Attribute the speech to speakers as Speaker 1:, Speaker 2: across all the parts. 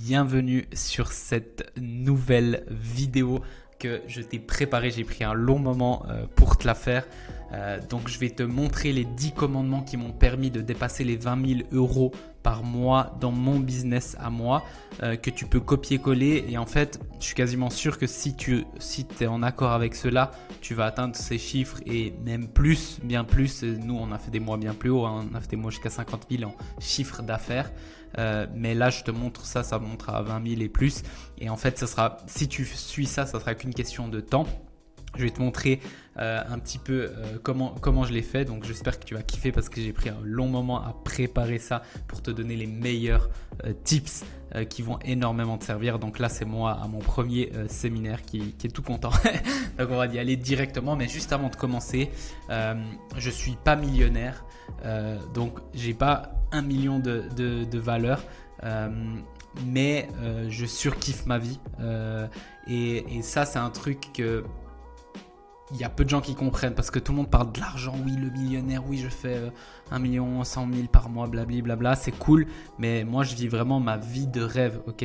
Speaker 1: bienvenue sur cette nouvelle vidéo que je t'ai préparée. J'ai pris un long moment pour te la faire. Donc je vais te montrer les 10 commandements qui m'ont permis de dépasser les 20 000 euros par mois dans mon business à moi, que tu peux copier-coller. Et en fait, je suis quasiment sûr que si tu es en accord avec cela, tu vas atteindre ces chiffres et même plus, bien plus. Nous, on a fait des mois bien plus hauts, hein. On a fait des mois jusqu'à 50 000 en chiffre d'affaires. Mais là, je te montre ça, ça montre à 20 000 et plus. Et en fait, ça sera, si tu suis ça, ça sera qu'une question de temps. Je vais te montrer un petit peu comment je l'ai fait. Donc j'espère que tu vas kiffer parce que j'ai pris un long moment à préparer ça pour te donner les meilleurs tips qui vont énormément te servir. Donc là, c'est moi à mon premier séminaire qui est tout content. Donc on va y aller directement. Mais juste avant de commencer, je suis pas millionnaire. Donc j'ai pas 1 million de valeur. Mais je surkiffe ma vie. Et ça, c'est un truc que... Il y a peu de gens qui comprennent parce que tout le monde parle de l'argent. Oui, le millionnaire, oui, je fais 1 million 100 000 par mois, blablabla, c'est cool. Mais moi, je vis vraiment ma vie de rêve, ok.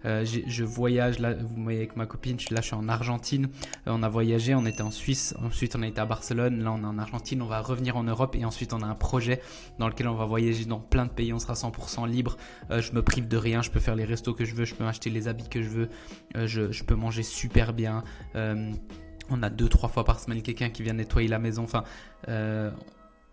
Speaker 1: Je voyage, là, vous voyez avec ma copine, je suis en Argentine. On a voyagé, on était en Suisse, ensuite on a été à Barcelone, là on est en Argentine, on va revenir en Europe et ensuite on a un projet dans lequel on va voyager dans plein de pays, on sera 100% libre. Je me prive de rien, je peux faire les restos que je veux, je peux m'acheter les habits que je veux, je peux manger super bien. On a 2-3 fois par semaine quelqu'un qui vient nettoyer la maison. Enfin,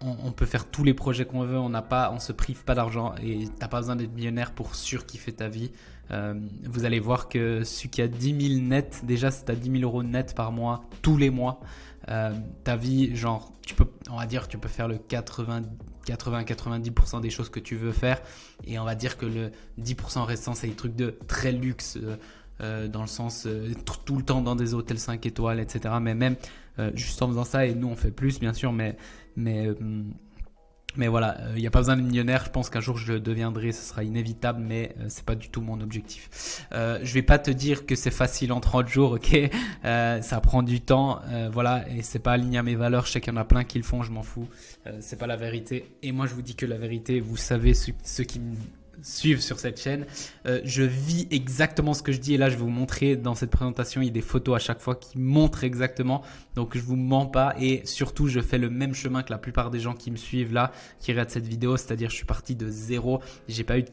Speaker 1: on peut faire tous les projets qu'on veut. On se prive pas d'argent et t'as pas besoin d'être millionnaire pour surkiffer ta vie. Vous allez voir que celui qui a 10 000 net, déjà si tu as 10 000 euros net par mois, tous les mois, ta vie, genre, on va dire, tu peux faire le 80-90% des choses que tu veux faire. Et on va dire que le 10% restant, c'est des trucs de très luxe. Dans le sens tout le temps dans des hôtels 5 étoiles, etc. Mais même juste en faisant ça, et nous on fait plus bien sûr, mais voilà, il n'y a pas besoin de millionnaire. Je pense qu'un jour je le deviendrai, ce sera inévitable, mais c'est pas du tout mon objectif. Je vais pas te dire que c'est facile en 30 jours, ok. Ça prend du temps, voilà, et c'est pas aligné à mes valeurs. Je sais qu'il y en a plein qui le font, je m'en fous. C'est pas la vérité. Et moi je vous dis que la vérité, vous savez, ceux qui me suivre sur cette chaîne, je vis exactement ce que je dis et là je vais vous montrer dans cette présentation, il y a des photos à chaque fois qui montrent exactement, donc je vous mens pas et surtout je fais le même chemin que la plupart des gens qui me suivent là, qui regardent cette vidéo, c'est-à-dire je suis parti de zéro, j'ai pas eu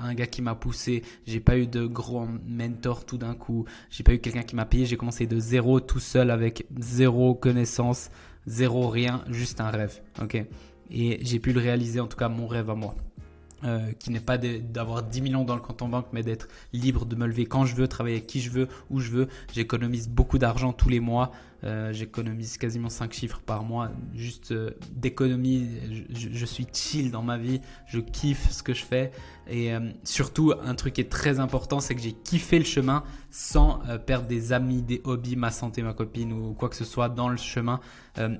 Speaker 1: un gars qui m'a poussé, j'ai pas eu de gros mentor tout d'un coup, j'ai pas eu quelqu'un qui m'a payé, j'ai commencé de zéro tout seul avec zéro connaissance, zéro rien, juste un rêve, ok, et j'ai pu le réaliser, en tout cas mon rêve à moi. Qui n'est pas d'avoir 10 millions dans le compte en banque, mais d'être libre de me lever quand je veux, travailler avec qui je veux, où je veux. J'économise beaucoup d'argent tous les mois. J'économise quasiment 5 chiffres par mois juste d'économie. Je suis chill dans ma vie. Je kiffe ce que je fais. Et surtout, un truc qui est très important, c'est que j'ai kiffé le chemin sans perdre des amis, des hobbies, ma santé, ma copine ou quoi que ce soit dans le chemin.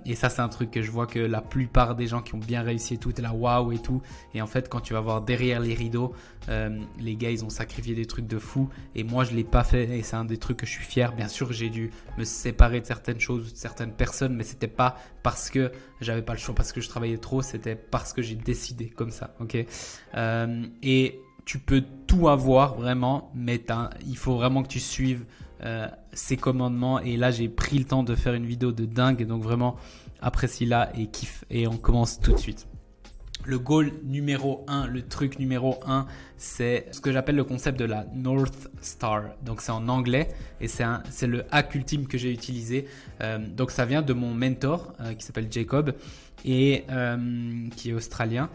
Speaker 1: Et ça, c'est un truc que je vois que la plupart des gens qui ont bien réussi et tout, t'es là waouh et tout. Et en fait, quand tu vas voir derrière les rideaux, les gars, ils ont sacrifié des trucs de fou. Et moi, je ne l'ai pas fait. Et c'est un des trucs que je suis fier. Bien sûr, j'ai dû me séparer de certaines choses, de certaines personnes. Mais ce n'était pas parce que j'avais pas le choix, parce que je travaillais trop. C'était parce que j'ai décidé comme ça. Ok. Et tu peux tout avoir vraiment. Mais il faut vraiment que tu suives ces commandements. Et là, j'ai pris le temps de faire une vidéo de dingue. Donc vraiment, apprécie-la et kiffe. Et on commence tout de suite. Le goal numéro 1, le truc numéro 1, c'est ce que j'appelle le concept de la North Star. Donc c'est en anglais et c'est le hack ultime que j'ai utilisé. Donc ça vient de mon mentor qui s'appelle Jacob et qui est australien.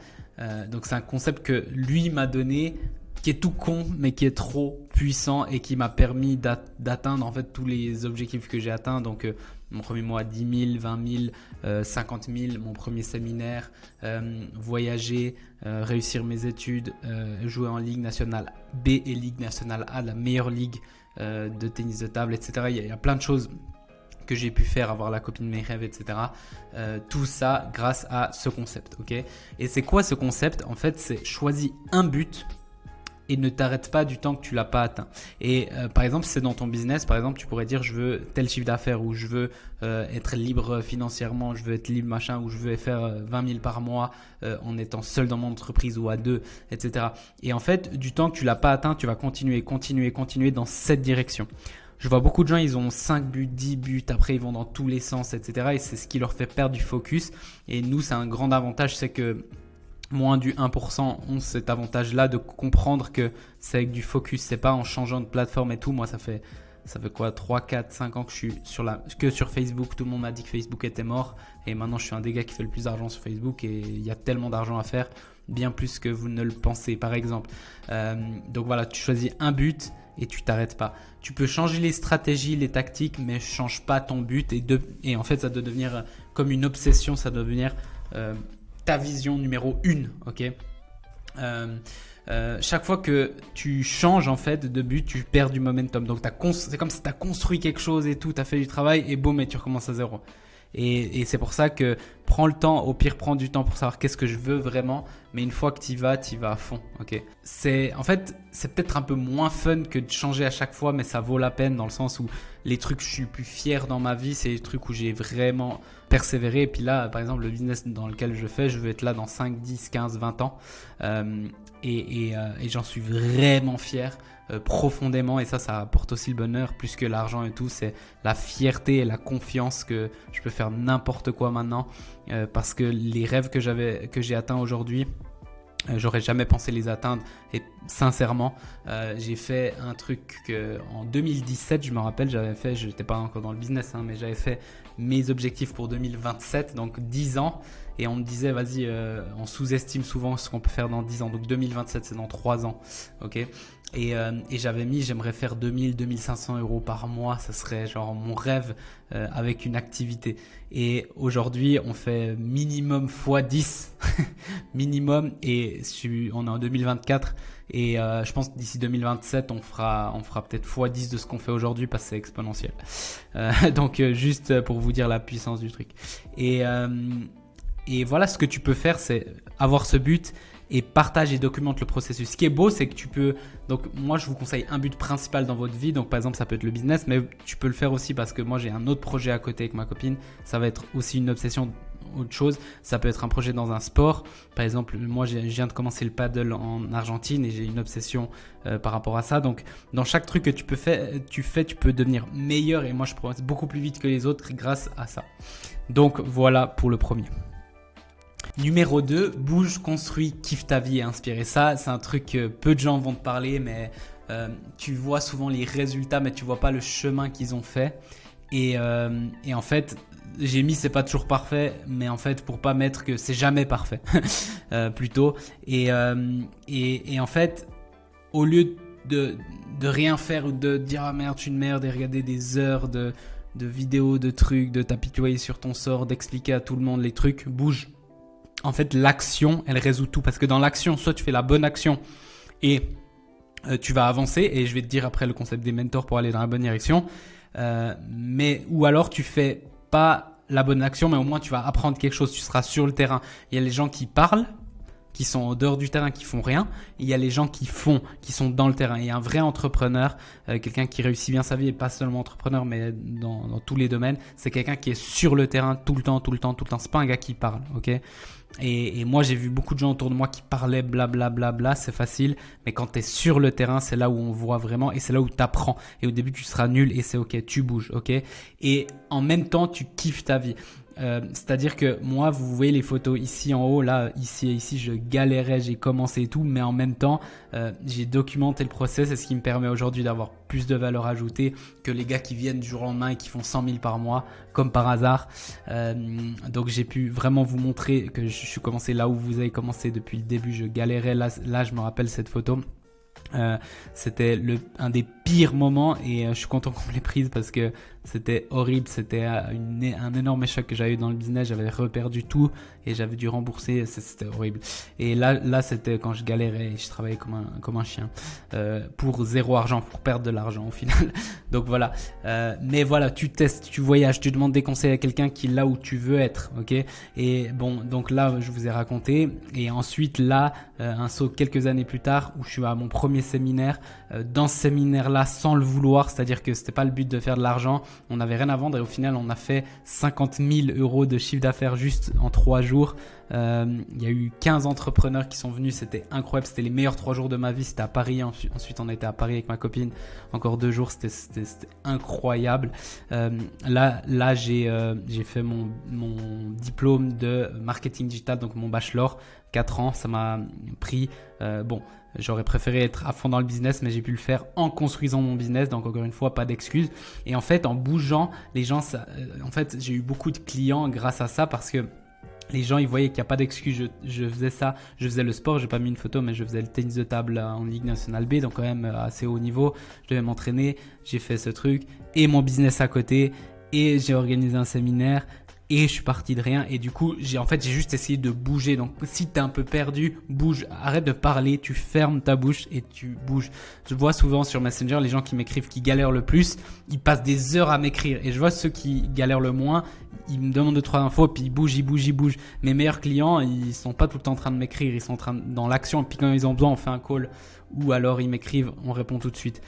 Speaker 1: Donc c'est un concept que lui m'a donné, qui est tout con mais qui est trop puissant et qui m'a permis d'atteindre en fait tous les objectifs que j'ai atteints. Donc mon premier mois 10 000, 20 000, 50 000, mon premier séminaire, voyager, réussir mes études, jouer en Ligue nationale B et Ligue nationale A, la meilleure ligue de tennis de table, etc. Il y a plein de choses que j'ai pu faire, avoir la copine de mes rêves, etc. Tout ça grâce à ce concept, ok. Et c'est quoi ce concept? En fait, c'est choisis un but et ne t'arrête pas du temps que tu l'as pas atteint. Et par exemple, si c'est dans ton business, par exemple, tu pourrais dire je veux tel chiffre d'affaires ou je veux être libre financièrement, je veux être libre machin, ou je veux faire 20 000 par mois en étant seul dans mon entreprise ou à deux, etc. Et en fait, du temps que tu l'as pas atteint, tu vas continuer dans cette direction. Je vois beaucoup de gens, ils ont 5 buts, 10 buts, après ils vont dans tous les sens, etc. Et c'est ce qui leur fait perdre du focus. Et nous, c'est un grand avantage, c'est que moins du 1% ont cet avantage-là de comprendre que c'est avec du focus, c'est pas en changeant de plateforme et tout. Moi, ça fait quoi, 3, 4, 5 ans que je suis sur Facebook. Tout le monde m'a dit que Facebook était mort. Et maintenant, je suis un des gars qui fait le plus d'argent sur Facebook. Et il y a tellement d'argent à faire, bien plus que vous ne le pensez, par exemple. Donc voilà, tu choisis un but et tu t'arrêtes pas. Tu peux changer les stratégies, les tactiques, mais change pas ton but. Et en fait, ça doit devenir comme une obsession. Ça doit devenir ta vision numéro 1, ok. Chaque fois que tu changes en fait de but, tu perds du momentum. Donc c'est comme si tu as construit quelque chose et tout, tu as fait du travail et boum, et tu recommences à zéro. Et c'est pour ça que prends le temps, au pire prends du temps pour savoir qu'est-ce que je veux vraiment, mais une fois que tu y vas à fond, ok. En fait, c'est peut-être un peu moins fun que de changer à chaque fois, mais ça vaut la peine dans le sens où les trucs que je suis le plus fier dans ma vie, c'est les trucs où j'ai vraiment persévéré. Et puis là, par exemple, le business dans lequel je veux être là dans 5, 10, 15, 20 ans. Et j'en suis vraiment fier profondément, et ça apporte aussi le bonheur plus que l'argent et tout. C'est la fierté et la confiance que je peux faire n'importe quoi maintenant, parce que les rêves que j'ai atteints aujourd'hui, j'aurais jamais pensé les atteindre. Et sincèrement, j'ai fait un truc en 2017, je me rappelle, je n'étais pas encore dans le business, mais j'avais fait mes objectifs pour 2027, donc 10 ans. Et on me disait, vas-y, on sous-estime souvent ce qu'on peut faire dans 10 ans. Donc 2027, c'est dans 3 ans. Ok. Et j'avais mis, j'aimerais faire 2000, 2500 euros par mois. Ça serait genre mon rêve avec une activité. Et aujourd'hui, on fait minimum x10. Minimum. Et on est en 2024. Et je pense que d'ici 2027, on fera peut-être x10 de ce qu'on fait aujourd'hui, parce que c'est exponentiel. Donc juste pour vous dire la puissance du truc. Et voilà, ce que tu peux faire, c'est avoir ce but et partage et documente le processus. Ce qui est beau, c'est que tu peux… Donc moi, je vous conseille un but principal dans votre vie. Donc par exemple, ça peut être le business, mais tu peux le faire aussi parce que moi, j'ai un autre projet à côté avec ma copine. Ça va être aussi une obsession, autre chose. Ça peut être un projet dans un sport. Par exemple, moi, je viens de commencer le paddle en Argentine et j'ai une obsession par rapport à ça. Donc dans chaque truc que tu peux devenir meilleur. Et moi, je progresse beaucoup plus vite que les autres grâce à ça. Donc voilà pour le premier. Numéro 2, bouge, construis, kiffe ta vie et inspire. Ça, c'est un truc que peu de gens vont te parler, mais tu vois souvent les résultats, mais tu vois pas le chemin qu'ils ont fait. Et en fait, j'ai mis c'est pas toujours parfait, mais en fait pour pas mettre que c'est jamais parfait, plutôt. Et en fait, au lieu de rien faire ou de dire ah merde, je suis une merde et regarder des heures de vidéos, de trucs, de t'apitoyer sur ton sort, d'expliquer à tout le monde les trucs, bouge. En fait, l'action, elle résout tout. Parce que dans l'action, soit tu fais la bonne action et tu vas avancer. Et je vais te dire après le concept des mentors pour aller dans la bonne direction. Ou alors, tu fais pas la bonne action, mais au moins, tu vas apprendre quelque chose. Tu seras sur le terrain. Il y a les gens qui parlent, qui sont en dehors du terrain, qui font rien. Et il y a les gens qui sont dans le terrain. Et un vrai entrepreneur, quelqu'un qui réussit bien sa vie, et pas seulement entrepreneur, mais dans tous les domaines, c'est quelqu'un qui est sur le terrain tout le temps. C'est pas un gars qui parle, ok ? Et moi, j'ai vu beaucoup de gens autour de moi qui parlaient blablabla, c'est facile. Mais quand tu es sur le terrain, c'est là où on voit vraiment et c'est là où tu apprends. Et au début, tu seras nul et c'est ok, tu bouges, ok ? Et en même temps, tu kiffes ta vie. C'est-à-dire que moi, vous voyez les photos ici en haut, là, ici et ici, je galérais, j'ai commencé et tout, mais en même temps, j'ai documenté le process et ce qui me permet aujourd'hui d'avoir plus de valeur ajoutée que les gars qui viennent du jour au lendemain et qui font 100 000 par mois, comme par hasard. Donc j'ai pu vraiment vous montrer que je suis commencé là où vous avez commencé depuis le début, je galérais, là je me rappelle cette photo. C'était un des pires moments et je suis content qu'on me l'ait prise parce que C'était horrible, c'était un énorme choc que j'avais eu dans le business, j'avais reperdu tout et j'avais dû rembourser, c'était horrible. Et là c'était quand je galérais et je travaillais comme un chien pour zéro argent, pour perdre de l'argent au final. Donc voilà, mais voilà, tu testes, tu voyages, tu demandes des conseils à quelqu'un qui est là où tu veux être, ok. Et bon, donc là je vous ai raconté, et ensuite là un saut quelques années plus tard où je suis à mon premier séminaire. Dans ce séminaire là, sans le vouloir, c'est-à-dire que c'était pas le but de faire de l'argent, on n'avait rien à vendre et au final on a fait 50 000 € de chiffre d'affaires juste en 3 jours. Il y a eu 15 entrepreneurs qui sont venus, c'était incroyable, c'était les meilleurs 3 jours de ma vie. C'était à Paris, ensuite on était à Paris avec ma copine encore 2 jours, c'était incroyable. Là j'ai fait mon diplôme de marketing digital, donc mon bachelor, 4 ans, ça m'a pris j'aurais préféré être à fond dans le business, mais j'ai pu le faire en construisant mon business. Donc encore une fois, pas d'excuses. Et en fait, en bougeant, les gens, en fait, j'ai eu beaucoup de clients grâce à ça, parce que les gens, ils voyaient qu'il n'y a pas d'excuses. Je faisais ça, je faisais le sport, j'ai pas mis une photo, mais je faisais le tennis de table en Ligue nationale B, donc quand même assez haut niveau. Je devais m'entraîner, j'ai fait ce truc et mon business à côté, et j'ai organisé un séminaire. Et je suis parti de rien, et du coup j'ai juste essayé de bouger. Donc si tu es un peu perdu, bouge, arrête de parler, tu fermes ta bouche et tu bouges. Je vois souvent sur Messenger les gens qui m'écrivent, qui galèrent le plus, ils passent des heures à m'écrire, et je vois ceux qui galèrent le moins, ils me demandent 2-3 infos, puis ils bougent. Mes meilleurs clients, ils sont pas tout le temps en train de m'écrire, ils sont dans l'action, et puis quand ils ont besoin on fait un call, ou alors ils m'écrivent, on répond tout de suite.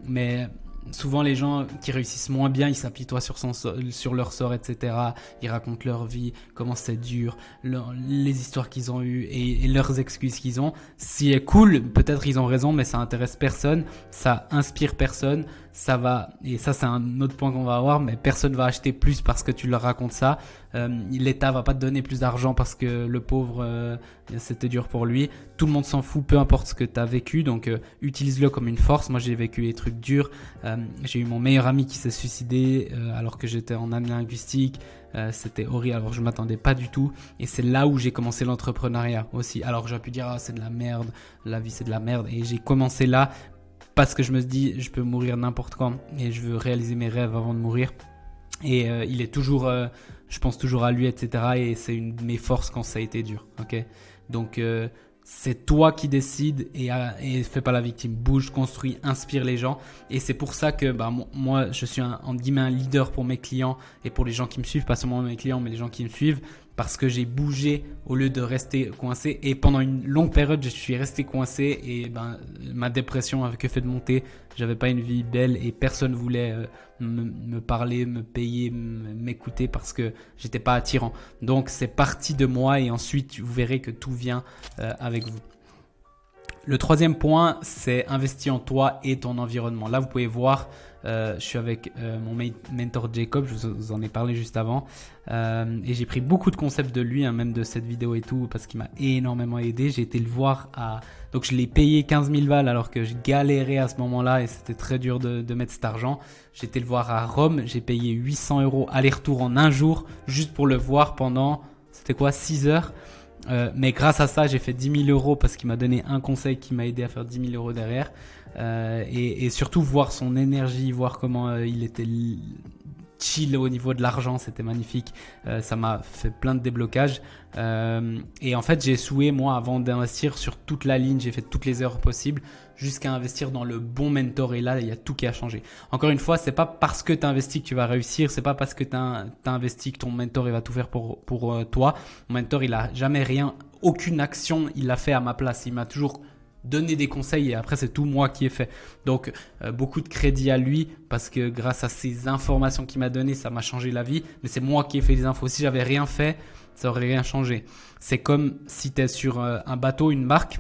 Speaker 1: Mais souvent les gens qui réussissent moins bien, ils s'apitoient sur leur sort, etc. Ils racontent leur vie, comment c'est dur, les histoires qu'ils ont eues et leurs excuses qu'ils ont. C'est cool, peut-être ils ont raison, mais ça intéresse personne, ça inspire personne. Ça va, et ça c'est un autre point qu'on va avoir, mais personne va acheter plus parce que tu leur racontes ça. L'État va pas te donner plus d'argent parce que le pauvre c'était dur pour lui. Tout le monde s'en fout, peu importe ce que tu as vécu, donc utilise-le comme une force. Moi j'ai vécu des trucs durs, j'ai eu mon meilleur ami qui s'est suicidé alors que j'étais en année linguistique. C'était horrible, alors je m'attendais pas du tout, et c'est là où j'ai commencé l'entrepreneuriat aussi. Alors j'aurais pu dire c'est de la merde, la vie c'est de la merde, et j'ai commencé là parce que je me suis dit je peux mourir n'importe quand et je veux réaliser mes rêves avant de mourir. Et il est toujours, je pense toujours à lui, etc. Et c'est une de mes forces quand ça a été dur. Ok, donc c'est toi qui décides, et fais pas la victime. Bouge, construis, inspire les gens. Et c'est pour ça que moi je suis en guillemets un leader pour mes clients et pour les gens qui me suivent, pas seulement mes clients mais les gens qui me suivent, parce que j'ai bougé au lieu de rester coincé. Et pendant une longue période je suis resté coincé, et ma dépression avait que fait de monter. J'avais pas une vie belle et personne voulait me parler, me payer, m'écouter, parce que j'étais pas attirant. Donc c'est parti de moi, et ensuite vous verrez que tout vient avec vous. Le troisième point, c'est investir en toi et ton environnement. Là, vous pouvez voir, je suis avec mon mentor Jacob, je vous en ai parlé juste avant. Et j'ai pris beaucoup de concepts de lui, même de cette vidéo et tout, parce qu'il m'a énormément aidé. J'ai été le voir donc je l'ai payé 15 000 balles alors que je galérais à ce moment-là, et c'était très dur de mettre cet argent. J'ai été le voir à Rome, j'ai payé 800 € aller-retour en un jour, juste pour le voir pendant, c'était quoi, 6 heures. Mais grâce à ça j'ai fait 10 000 € parce qu'il m'a donné un conseil qui m'a aidé à faire 10 000 € derrière, et surtout voir son énergie, voir comment il était chill au niveau de l'argent, c'était magnifique. Ça m'a fait plein de déblocages, et en fait j'ai échoué moi avant d'investir sur toute la ligne. J'ai fait toutes les erreurs possibles jusqu'à investir dans le bon mentor, et là il y a tout qui a changé. Encore une fois, c'est pas parce que tu as investi que tu vas réussir, c'est pas parce que tu as investi que ton mentor il va tout faire pour toi. Mon mentor il a jamais aucune action il l'a fait à ma place, il m'a toujours donné des conseils, et après c'est tout moi qui ai fait. Donc beaucoup de crédit à lui, parce que grâce à ces informations qu'il m'a données, ça m'a changé la vie, mais c'est moi qui ai fait les infos. Si j'avais rien fait, ça aurait rien changé. C'est comme si tu es sur un bateau, une barque.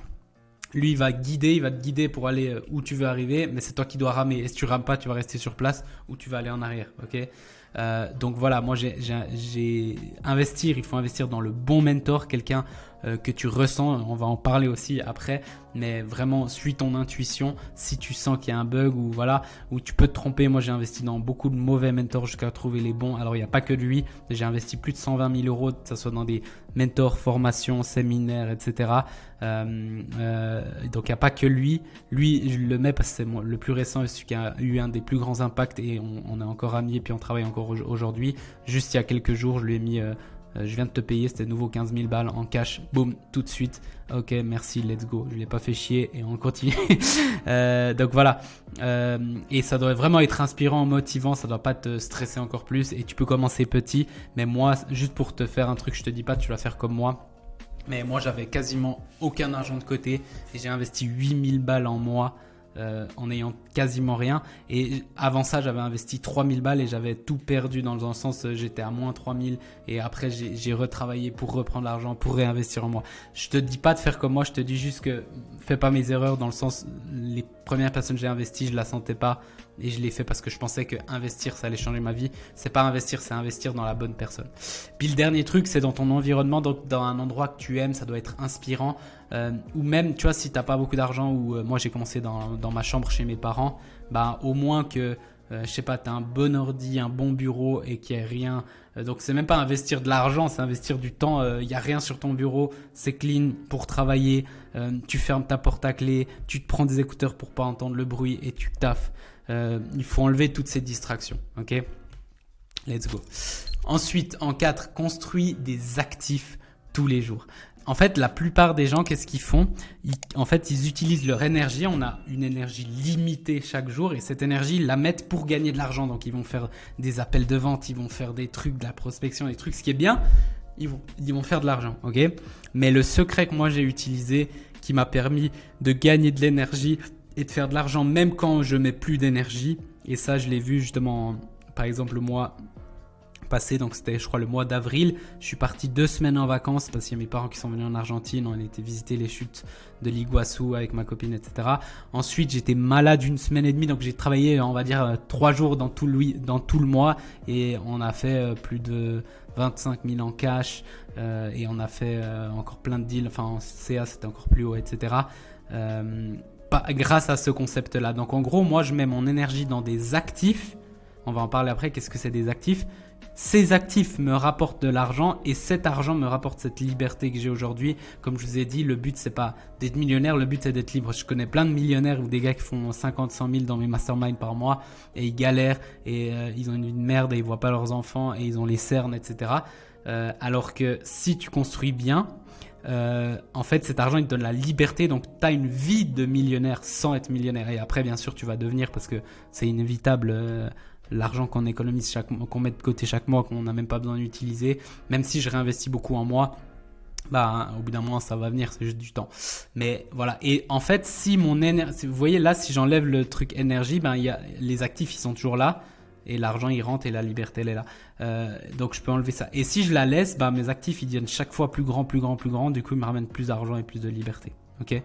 Speaker 1: Lui, il va te guider pour aller où tu veux arriver, mais c'est toi qui dois ramer. Et si tu rames pas, tu vas rester sur place ou tu vas aller en arrière. Ok. Donc voilà, moi j'ai investir, il faut investir dans le bon mentor, quelqu'un que tu ressens, on va en parler aussi après, mais vraiment suis ton intuition si tu sens qu'il y a un bug ou voilà, ou tu peux te tromper. Moi j'ai investi dans beaucoup de mauvais mentors jusqu'à trouver les bons. Alors il n'y a pas que lui, j'ai investi plus de 120 000 euros, que ce soit dans des mentors, formations, séminaires, etc. Donc il n'y a pas que lui. Lui, je le mets parce que c'est le plus récent, celui qui a eu un des plus grands impacts et on est encore amis et puis on travaille encore aujourd'hui. Juste il y a quelques jours, je lui ai mis je viens de te payer, c'était nouveau 15 000 balles en cash, boum, tout de suite. Ok, merci, let's go. Je l'ai pas fait chier et on continue. Donc voilà. Et ça doit vraiment être inspirant, motivant. Ça doit pas te stresser encore plus. Et tu peux commencer petit. Mais moi, juste pour te faire un truc, je te dis pas, tu vas faire comme moi. Mais moi, j'avais quasiment aucun argent de côté et j'ai investi 8 000 balles en moi. En ayant quasiment rien, et avant ça j'avais investi 3000 balles et j'avais tout perdu dans le sens j'étais à moins 3000 et après j'ai retravaillé pour reprendre l'argent pour réinvestir en moi. Je te dis pas de faire comme moi, je te dis juste que fais pas mes erreurs dans le sens les premières personnes que j'ai investi je la sentais pas et je l'ai fait parce que je pensais que investir ça allait changer ma vie. C'est pas investir, c'est investir dans la bonne personne. Puis le dernier truc c'est dans ton environnement, donc dans un endroit que tu aimes, ça doit être inspirant. Ou même tu vois si t'as pas beaucoup d'argent ou moi j'ai commencé dans ma chambre chez mes parents, bah au moins que je sais pas, t'as un bon ordi, un bon bureau et qu'il y ait rien. Donc c'est même pas investir de l'argent, c'est investir du temps. Il y a rien sur ton bureau, c'est clean pour travailler. Tu fermes ta porte à clé, tu te prends des écouteurs pour pas entendre le bruit et tu taffes. Il faut enlever toutes ces distractions, ok? Let's go. Ensuite, en 4, construis des actifs tous les jours. En fait, la plupart des gens, qu'est-ce qu'ils font ? Ils utilisent leur énergie. On a une énergie limitée chaque jour et cette énergie, ils la mettent pour gagner de l'argent. Donc, ils vont faire des appels de vente, ils vont faire des trucs, de la prospection, des trucs. Ce qui est bien, ils vont faire de l'argent, ok ? Mais le secret que moi j'ai utilisé, qui m'a permis de gagner de l'énergie et de faire de l'argent même quand je mets plus d'énergie, et ça, je l'ai vu justement, par exemple, le mois passé, donc c'était je crois le mois d'avril, je suis parti 2 semaines en vacances parce qu'il y a mes parents qui sont venus en Argentine, on a été visiter les chutes de l'Iguassou avec ma copine, etc. Ensuite j'étais malade 1 semaine et demie, donc j'ai travaillé on va dire 3 jours dans tout le mois et on a fait plus de 25 000 en cash et on a fait encore plein de deals, enfin en CA c'était encore plus haut, etc. Grâce à ce concept là. Donc en gros moi je mets mon énergie dans des actifs, on va en parler après, qu'est-ce que c'est des actifs? Ces actifs me rapportent de l'argent et cet argent me rapporte cette liberté que j'ai aujourd'hui. Comme je vous ai dit, le but c'est pas d'être millionnaire, le but c'est d'être libre. Je connais plein de millionnaires ou des gars qui font 50, 100 000 dans mes masterminds par mois et ils galèrent et ils ont une merde et ils voient pas leurs enfants et ils ont les cernes, etc. Alors que si tu construis bien, en fait cet argent il te donne la liberté, donc tu as une vie de millionnaire sans être millionnaire. Et après bien sûr tu vas devenir, parce que c'est inévitable, l'argent qu'on économise, qu'on met de côté chaque mois, qu'on n'a même pas besoin d'utiliser, même si je réinvestis beaucoup en moi, bah au bout d'un moment ça va venir, c'est juste du temps. Mais voilà, et en fait si mon énergie, vous voyez là, si j'enlève le truc énergie, ben les actifs ils sont toujours là et l'argent il rentre et la liberté elle est là, donc je peux enlever ça. Et si je la laisse, bah mes actifs ils deviennent chaque fois plus grands, du coup ils me ramènent plus d'argent et plus de liberté. Ok,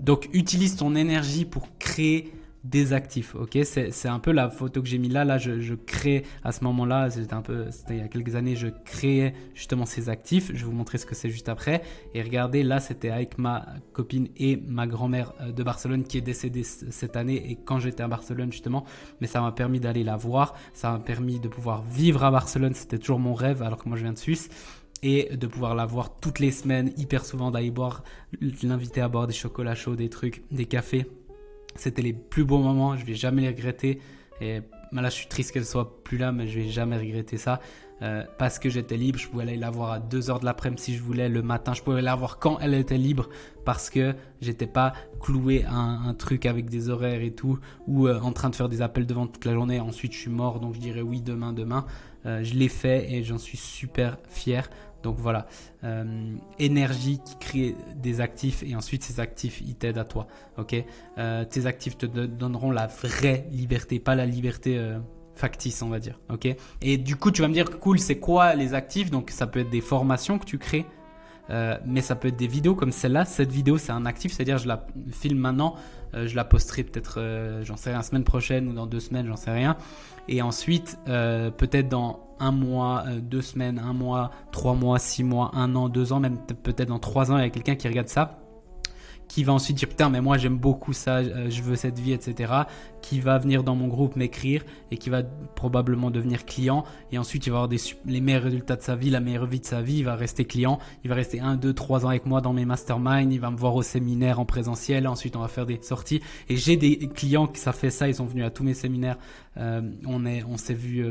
Speaker 1: donc utilise ton énergie pour créer des actifs, ok, c'est un peu la photo que j'ai mis là, je crée à ce moment-là, c'était il y a quelques années, je créais justement ces actifs, je vais vous montrer ce que c'est juste après, et regardez, là c'était avec ma copine et ma grand-mère de Barcelone qui est décédée cette année, et quand j'étais à Barcelone justement, mais ça m'a permis d'aller la voir, ça m'a permis de pouvoir vivre à Barcelone, c'était toujours mon rêve alors que moi je viens de Suisse, et de pouvoir la voir toutes les semaines, hyper souvent, d'aller boire, l'inviter à boire des chocolats chauds, des trucs, des cafés. C'était les plus beaux moments, je vais jamais les regretter. Et là, je suis triste qu'elle soit plus là, mais je vais jamais regretter ça. Parce que j'étais libre, je pouvais aller la voir à 2h de l'après-midi si je voulais, le matin. Je pouvais la voir quand elle était libre parce que j'étais pas cloué à un truc avec des horaires et tout, ou en train de faire des appels de vente toute la journée. Ensuite, je suis mort, donc je dirais oui demain. Je l'ai fait et j'en suis super fier. Donc voilà, énergie qui crée des actifs et ensuite ces actifs ils t'aident à toi, ok. Tes actifs te donneront la vraie liberté, pas la liberté factice on va dire, ok. Et du coup tu vas me dire cool, c'est quoi les actifs? Donc ça peut être des formations que tu crées, mais ça peut être des vidéos comme celle-là. Cette vidéo, c'est un actif, c'est-à-dire je la filme maintenant, je la posterai peut-être, j'en sais rien, semaine prochaine ou dans 2 semaines, j'en sais rien. Et ensuite, peut-être dans 1 mois, 2 semaines, 1 mois, 3 mois, 6 mois, 1 an, 2 ans, même peut-être dans 3 ans, il y a quelqu'un qui regarde ça, qui va ensuite dire putain mais moi j'aime beaucoup ça, je veux cette vie, etc. Qui va venir dans mon groupe m'écrire et qui va probablement devenir client, et ensuite il va avoir les meilleurs résultats de sa vie, la meilleure vie de sa vie, il va rester client, il va rester 1, 2, 3 ans avec moi dans mes masterminds, il va me voir au séminaire en présentiel, ensuite on va faire des sorties, et j'ai des clients qui ça fait ça, ils sont venus à tous mes séminaires, on s'est vu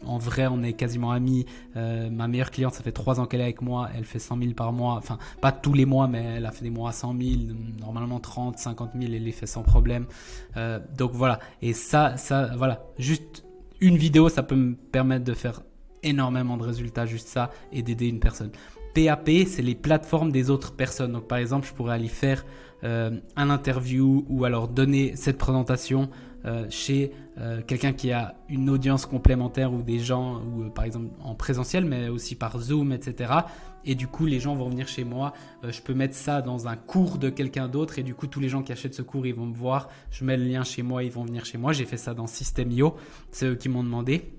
Speaker 1: en vrai, on est quasiment amis. Ma meilleure cliente, ça fait 3 ans qu'elle est avec moi. Elle fait 100 000 par mois. Enfin, pas tous les mois, mais elle a fait des mois à 100 000. Normalement, 30, 50 000, elle les fait sans problème. Donc voilà. Et ça, voilà. Juste une vidéo, ça peut me permettre de faire énormément de résultats, juste ça, et d'aider une personne. PAP, c'est les plateformes des autres personnes. Donc par exemple, je pourrais aller faire un interview ou alors donner cette présentation chez quelqu'un qui a une audience complémentaire ou des gens, ou par exemple en présentiel, mais aussi par Zoom, etc. Et du coup, les gens vont venir chez moi. Je peux mettre ça dans un cours de quelqu'un d'autre, et du coup, tous les gens qui achètent ce cours, ils vont me voir. Je mets le lien chez moi, ils vvont venir chez moi. J'ai fait ça dans System.io. C'est eux qui m'ont demandé.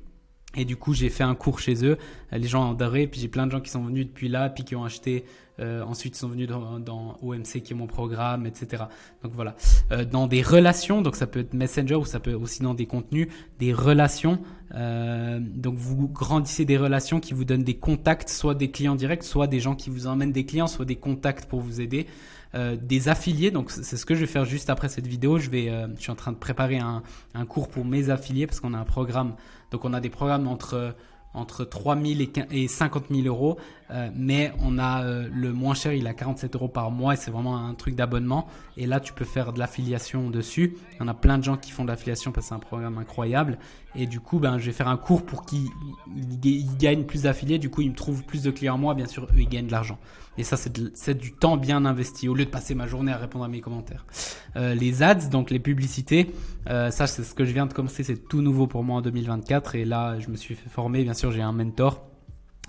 Speaker 1: Et du coup, j'ai fait un cours chez eux. Les gens ont adoré. Puis j'ai plein de gens qui sont venus depuis là, puis qui ont acheté. Ensuite, ils sont venus dans OMC, qui est mon programme, etc. Donc voilà. Dans des relations, donc ça peut être Messenger ou ça peut aussi dans des contenus, des relations. Donc vous grandissez des relations qui vous donnent des contacts, soit des clients directs, soit des gens qui vous emmènent des clients, soit des contacts pour vous aider. Des affiliés, donc c'est ce que je vais faire juste après cette vidéo. Je suis en train de préparer un cours pour mes affiliés, parce qu'on a un programme. Donc on a des programmes entre 3 000 et 50 000 euros, mais on a le moins cher, il a 47 euros par mois, et c'est vraiment un truc d'abonnement. Et là, tu peux faire de l'affiliation dessus. Il y en a plein de gens qui font de l'affiliation parce que c'est un programme incroyable. Et du coup, je vais faire un cours pour qu'ils gagnent plus d'affiliés. Du coup, ils me trouvent plus de clients à moi. Bien sûr, eux, ils gagnent de l'argent. Et ça, c'est du temps bien investi au lieu de passer ma journée à répondre à mes commentaires. Les ads, donc les publicités, ça, c'est ce que je viens de commencer. C'est tout nouveau pour moi en 2024. Et là, je me suis fait former. Bien sûr, j'ai un mentor.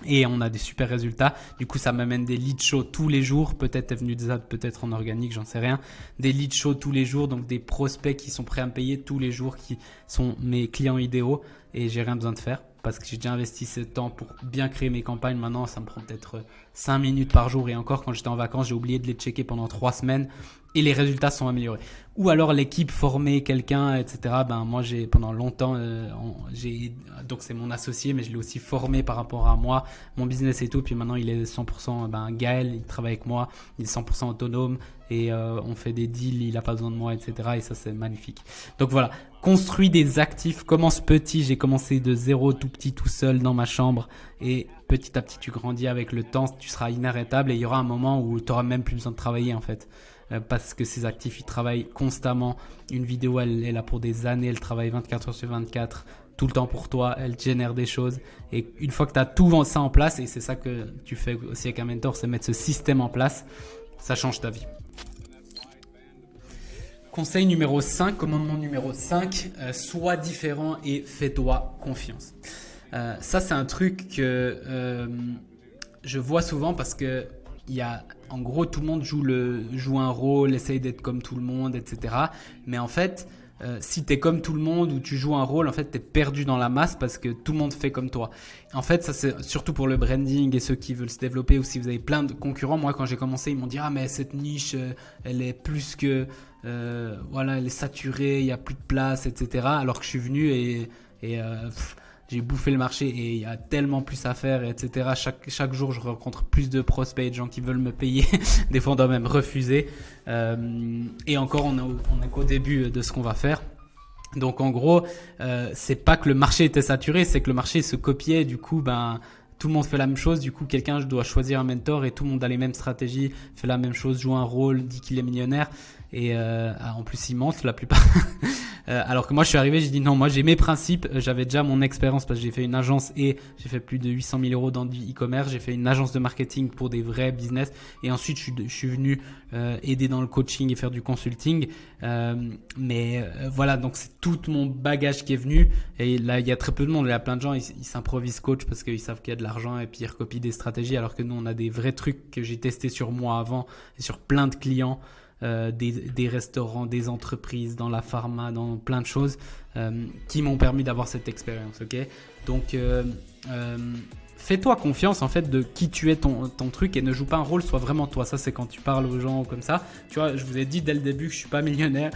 Speaker 1: Et on a des super résultats. Du coup, ça m'amène des lead shows tous les jours. Peut-être est venu des ads, peut-être en organique, j'en sais rien. Des lead shows tous les jours, donc des prospects qui sont prêts à me payer tous les jours, qui sont mes clients idéaux. Et j'ai rien besoin de faire parce que j'ai déjà investi ce temps pour bien créer mes campagnes. Maintenant, ça me prend peut-être 5 minutes par jour. Et encore, quand j'étais en vacances, j'ai oublié de les checker pendant 3 semaines. Et les résultats sont améliorés. Ou alors l'équipe former quelqu'un, etc. Moi, j'ai pendant longtemps, donc c'est mon associé, mais je l'ai aussi formé par rapport à moi, mon business et tout. Puis maintenant, il est 100%, Gaël, il travaille avec moi, il est 100% autonome et on fait des deals, il n'a pas besoin de moi, etc. Et ça, c'est magnifique. Donc voilà, construis des actifs, commence petit. J'ai commencé de zéro, tout petit, tout seul dans ma chambre, et petit à petit, tu grandis avec le temps, tu seras inarrêtable, et il y aura un moment où tu n'auras même plus besoin de travailler en fait. Parce que ces actifs, ils travaillent constamment. Une vidéo, elle est là pour des années, elle travaille 24 heures sur 24, tout le temps pour toi, elle génère des choses. Et une fois que tu as tout ça en place, et c'est ça que tu fais aussi avec un mentor, c'est mettre ce système en place, ça change ta vie. Conseil numéro 5, commandement numéro 5, sois différent et fais-toi confiance. Ça, c'est un truc que je vois souvent parce que en gros, tout le monde joue un rôle, essaye d'être comme tout le monde, etc. Mais en fait, si tu es comme tout le monde ou tu joues un rôle, en fait, tu es perdu dans la masse parce que tout le monde fait comme toi. En fait, ça, c'est surtout pour le branding et ceux qui veulent se développer, ou si vous avez plein de concurrents. Moi, quand j'ai commencé, ils m'ont dit « Ah, mais cette niche, elle est plus que… voilà, elle est saturée, il n'y a plus de place, etc. » Alors que je suis venu et j'ai bouffé le marché et il y a tellement plus à faire, etc. Chaque jour, je rencontre plus de prospects, de gens qui veulent me payer. Des fois, on doit même refuser. Et encore, on est qu'au début de ce qu'on va faire. Donc, en gros, c'est pas que le marché était saturé, c'est que le marché se copiait. Du coup, tout le monde fait la même chose. Du coup, quelqu'un doit choisir un mentor et tout le monde a les mêmes stratégies, fait la même chose, joue un rôle, dit qu'il est millionnaire. Et en plus, ils mentent la plupart. Alors que moi, je suis arrivé, j'ai dit non, moi j'ai mes principes. J'avais déjà mon expérience parce que j'ai fait une agence et j'ai fait plus de 800 000 euros dans du e-commerce. J'ai fait une agence de marketing pour des vrais business. Et ensuite, je suis venu aider dans le coaching et faire du consulting. Voilà, donc c'est tout mon bagage qui est venu. Et là, il y a très peu de monde. Il y a plein de gens, ils s'improvisent coach parce qu'ils savent qu'il y a de l'argent et puis ils recopient des stratégies. Alors que nous, on a des vrais trucs que j'ai testés sur moi avant et sur plein de clients. Des restaurants, des entreprises, dans la pharma, dans plein de choses qui m'ont permis d'avoir cette expérience. Ok, donc fais-toi confiance en fait de qui tu es, ton truc, et ne joue pas un rôle, sois vraiment toi. Ça, c'est quand tu parles aux gens comme ça. Tu vois, je vous ai dit dès le début que je suis pas millionnaire,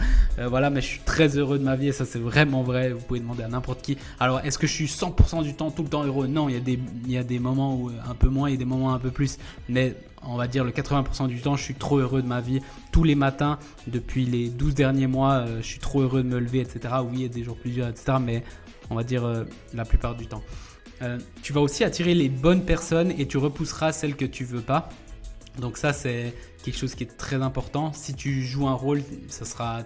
Speaker 1: voilà, mais je suis très heureux de ma vie et ça, c'est vraiment vrai. Vous pouvez demander à n'importe qui. Alors, est-ce que je suis 100% du temps, tout le temps heureux? Non, il y a des moments où un peu moins, il y a des moments un peu plus, mais on va dire le 80% du temps, je suis trop heureux de ma vie. Tous les matins, depuis les 12 derniers mois, je suis trop heureux de me lever, etc. Oui, il y a des jours plus durs, etc. Mais on va dire la plupart du temps. Tu vas aussi attirer les bonnes personnes et tu repousseras celles que tu veux pas. Donc ça, c'est quelque chose qui est très important. Si tu joues un rôle,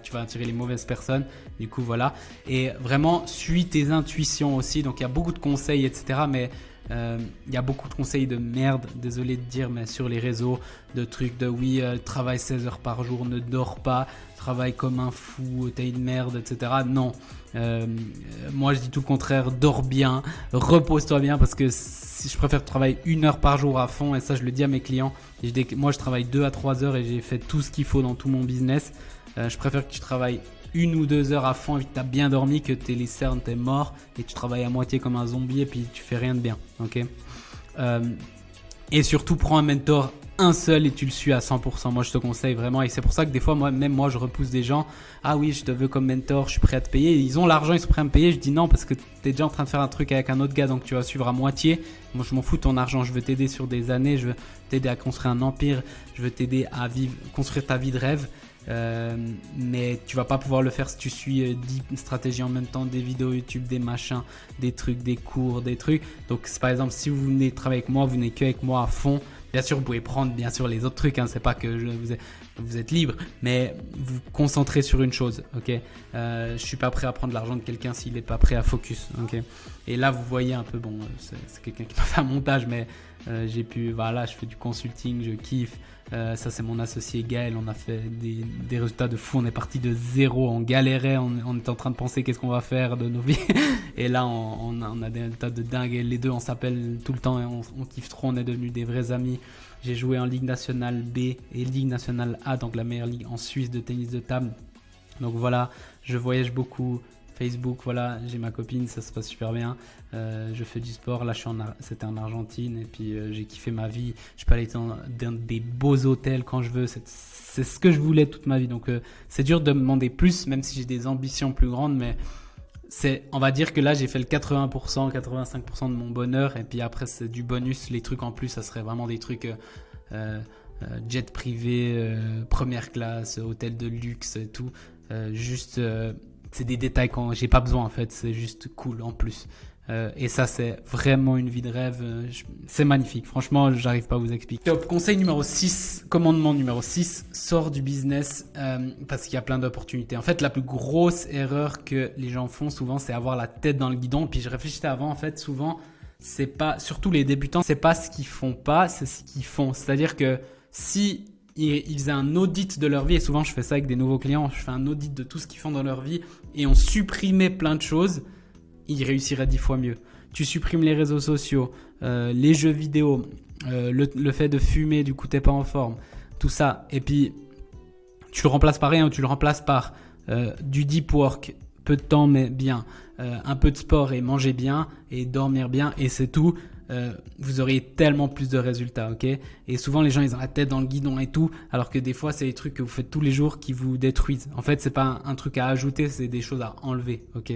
Speaker 1: tu vas attirer les mauvaises personnes. Du coup, voilà. Et vraiment, suis tes intuitions aussi. Donc il y a beaucoup de conseils, etc. Mais il y a beaucoup de conseils de merde, désolé de dire, mais sur les réseaux, de trucs de oui, travaille 16 heures par jour, ne dors pas, travaille comme un fou, t'es une merde, etc. Non, moi je dis tout le contraire, dors bien, repose-toi bien, parce que si je préfère travailler 1 heure par jour à fond, et ça je le dis à mes clients, moi je travaille 2 à 3 heures et j'ai fait tout ce qu'il faut dans tout mon business. Je préfère que tu travailles 1 ou 2 heures à fond et que tu as bien dormi, que t'es les cernes, t'es mort et tu travailles à moitié comme un zombie et puis tu fais rien de bien. Ok. Et surtout, prends un mentor, un seul, et tu le suis à 100%. Moi, je te conseille vraiment. Et c'est pour ça que des fois, moi, je repousse des gens. Ah oui, je te veux comme mentor, je suis prêt à te payer. Ils ont l'argent, ils sont prêts à me payer. Je dis non parce que tu es déjà en train de faire un truc avec un autre gars, donc tu vas suivre à moitié. Moi, je m'en fous de ton argent. Je veux t'aider sur des années. Je veux t'aider à construire un empire. Je veux t'aider à construire ta vie de rêve. Mais tu vas pas pouvoir le faire si tu suis 10 stratégies en même temps, des vidéos YouTube, des machins, des trucs, des cours, des trucs. Donc par exemple, si vous venez travailler avec moi, vous venez qu'avec moi à fond. Bien sûr, vous pouvez prendre bien sûr les autres trucs, hein, c'est pas que vous êtes libre, mais vous concentrez sur une chose, ok. Je suis pas prêt à prendre l'argent de quelqu'un s'il est pas prêt à focus, ok. Et là, vous voyez un peu, bon, c'est quelqu'un qui m'a fait un montage, mais voilà, je fais du consulting, je kiffe. Ça, c'est mon associé Gaël. On a fait des résultats de fou. On est parti de zéro, on galérait, on était en train de penser qu'est-ce qu'on va faire de nos vies. Et là, on a des résultats de dingue. Et les deux, on s'appelle tout le temps et on kiffe trop. On est devenus des vrais amis. J'ai joué en Ligue nationale B et Ligue nationale A, donc la meilleure ligue en Suisse de tennis de table. Donc voilà, je voyage beaucoup. Facebook, voilà, j'ai ma copine, ça se passe super bien. Je fais du sport, là c'était en Argentine et puis j'ai kiffé ma vie. Je peux aller dans des beaux hôtels quand je veux, c'est ce que je voulais toute ma vie. Donc c'est dur de me demander plus, même si j'ai des ambitions plus grandes, mais on va dire que là j'ai fait le 80%, 85% de mon bonheur et puis après c'est du bonus. Les trucs en plus, ça serait vraiment des trucs jet privé, première classe, hôtel de luxe et tout. C'est des détails quand j'ai pas besoin en fait, c'est juste cool en plus. Et ça, c'est vraiment une vie de rêve. C'est magnifique. Franchement, j'arrive pas à vous expliquer. Top. Conseil numéro 6, commandement numéro 6, sors du business parce qu'il y a plein d'opportunités. En fait, la plus grosse erreur que les gens font souvent, c'est avoir la tête dans le guidon. Puis je réfléchissais avant, en fait, souvent, c'est pas, surtout les débutants, c'est pas ce qu'ils font pas, c'est ce qu'ils font. C'est-à-dire que si ils faisaient un audit de leur vie, et souvent je fais ça avec des nouveaux clients, je fais un audit de tout ce qu'ils font dans leur vie et on supprimait plein de choses, ils réussiraient 10 fois mieux. Tu supprimes les réseaux sociaux, les jeux vidéo, le fait de fumer, du coup t'es pas en forme, tout ça, et puis tu le remplaces par rien ou tu le remplaces par du deep work, peu de temps mais bien, un peu de sport et manger bien et dormir bien et c'est tout. Vous auriez tellement plus de résultats, ok. Et souvent les gens ils ont la tête dans le guidon et tout, alors que des fois c'est des trucs que vous faites tous les jours qui vous détruisent. En fait c'est pas un truc à ajouter, c'est des choses à enlever, ok.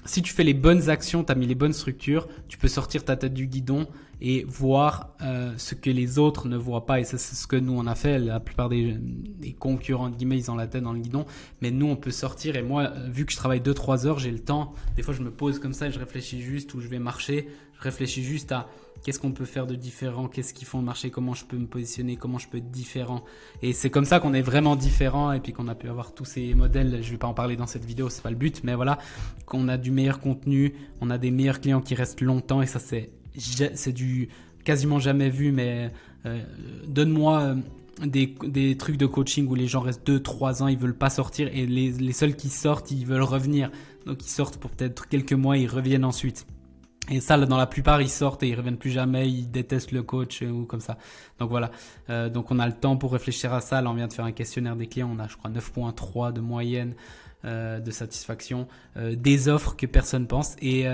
Speaker 1: Si tu fais les bonnes actions, tu as mis les bonnes structures, tu peux sortir ta tête du guidon et voir ce que les autres ne voient pas. Et ça, c'est ce que nous, on a fait. La plupart des concurrents, entre guillemets, ils ont la tête dans le guidon. Mais nous, on peut sortir. Et moi, vu que je travaille 2-3 heures, j'ai le temps. Des fois, je me pose comme ça et je réfléchis juste où je vais marcher. Je réfléchis juste à qu'est-ce qu'on peut faire de différent, qu'est-ce qu'ils font le marché, comment je peux me positionner, comment je peux être différent. Et c'est comme ça qu'on est vraiment différent et puis qu'on a pu avoir tous ces modèles. Je vais pas en parler dans cette vidéo, c'est pas le but, mais voilà, qu'on a du meilleur contenu, on a des meilleurs clients qui restent longtemps et ça c'est du quasiment jamais vu, mais donne-moi des trucs de coaching où les gens restent 2-3 ans, ils veulent pas sortir et les seuls qui sortent, ils veulent revenir. Donc ils sortent pour peut-être quelques mois, ils reviennent ensuite. Et ça, dans la plupart, ils sortent et ils reviennent plus jamais, ils détestent le coach ou comme ça. Donc voilà, donc on a le temps pour réfléchir à ça. Là, on vient de faire un questionnaire des clients, on a je crois 9.3 de moyenne de satisfaction, des offres que personne pense. Et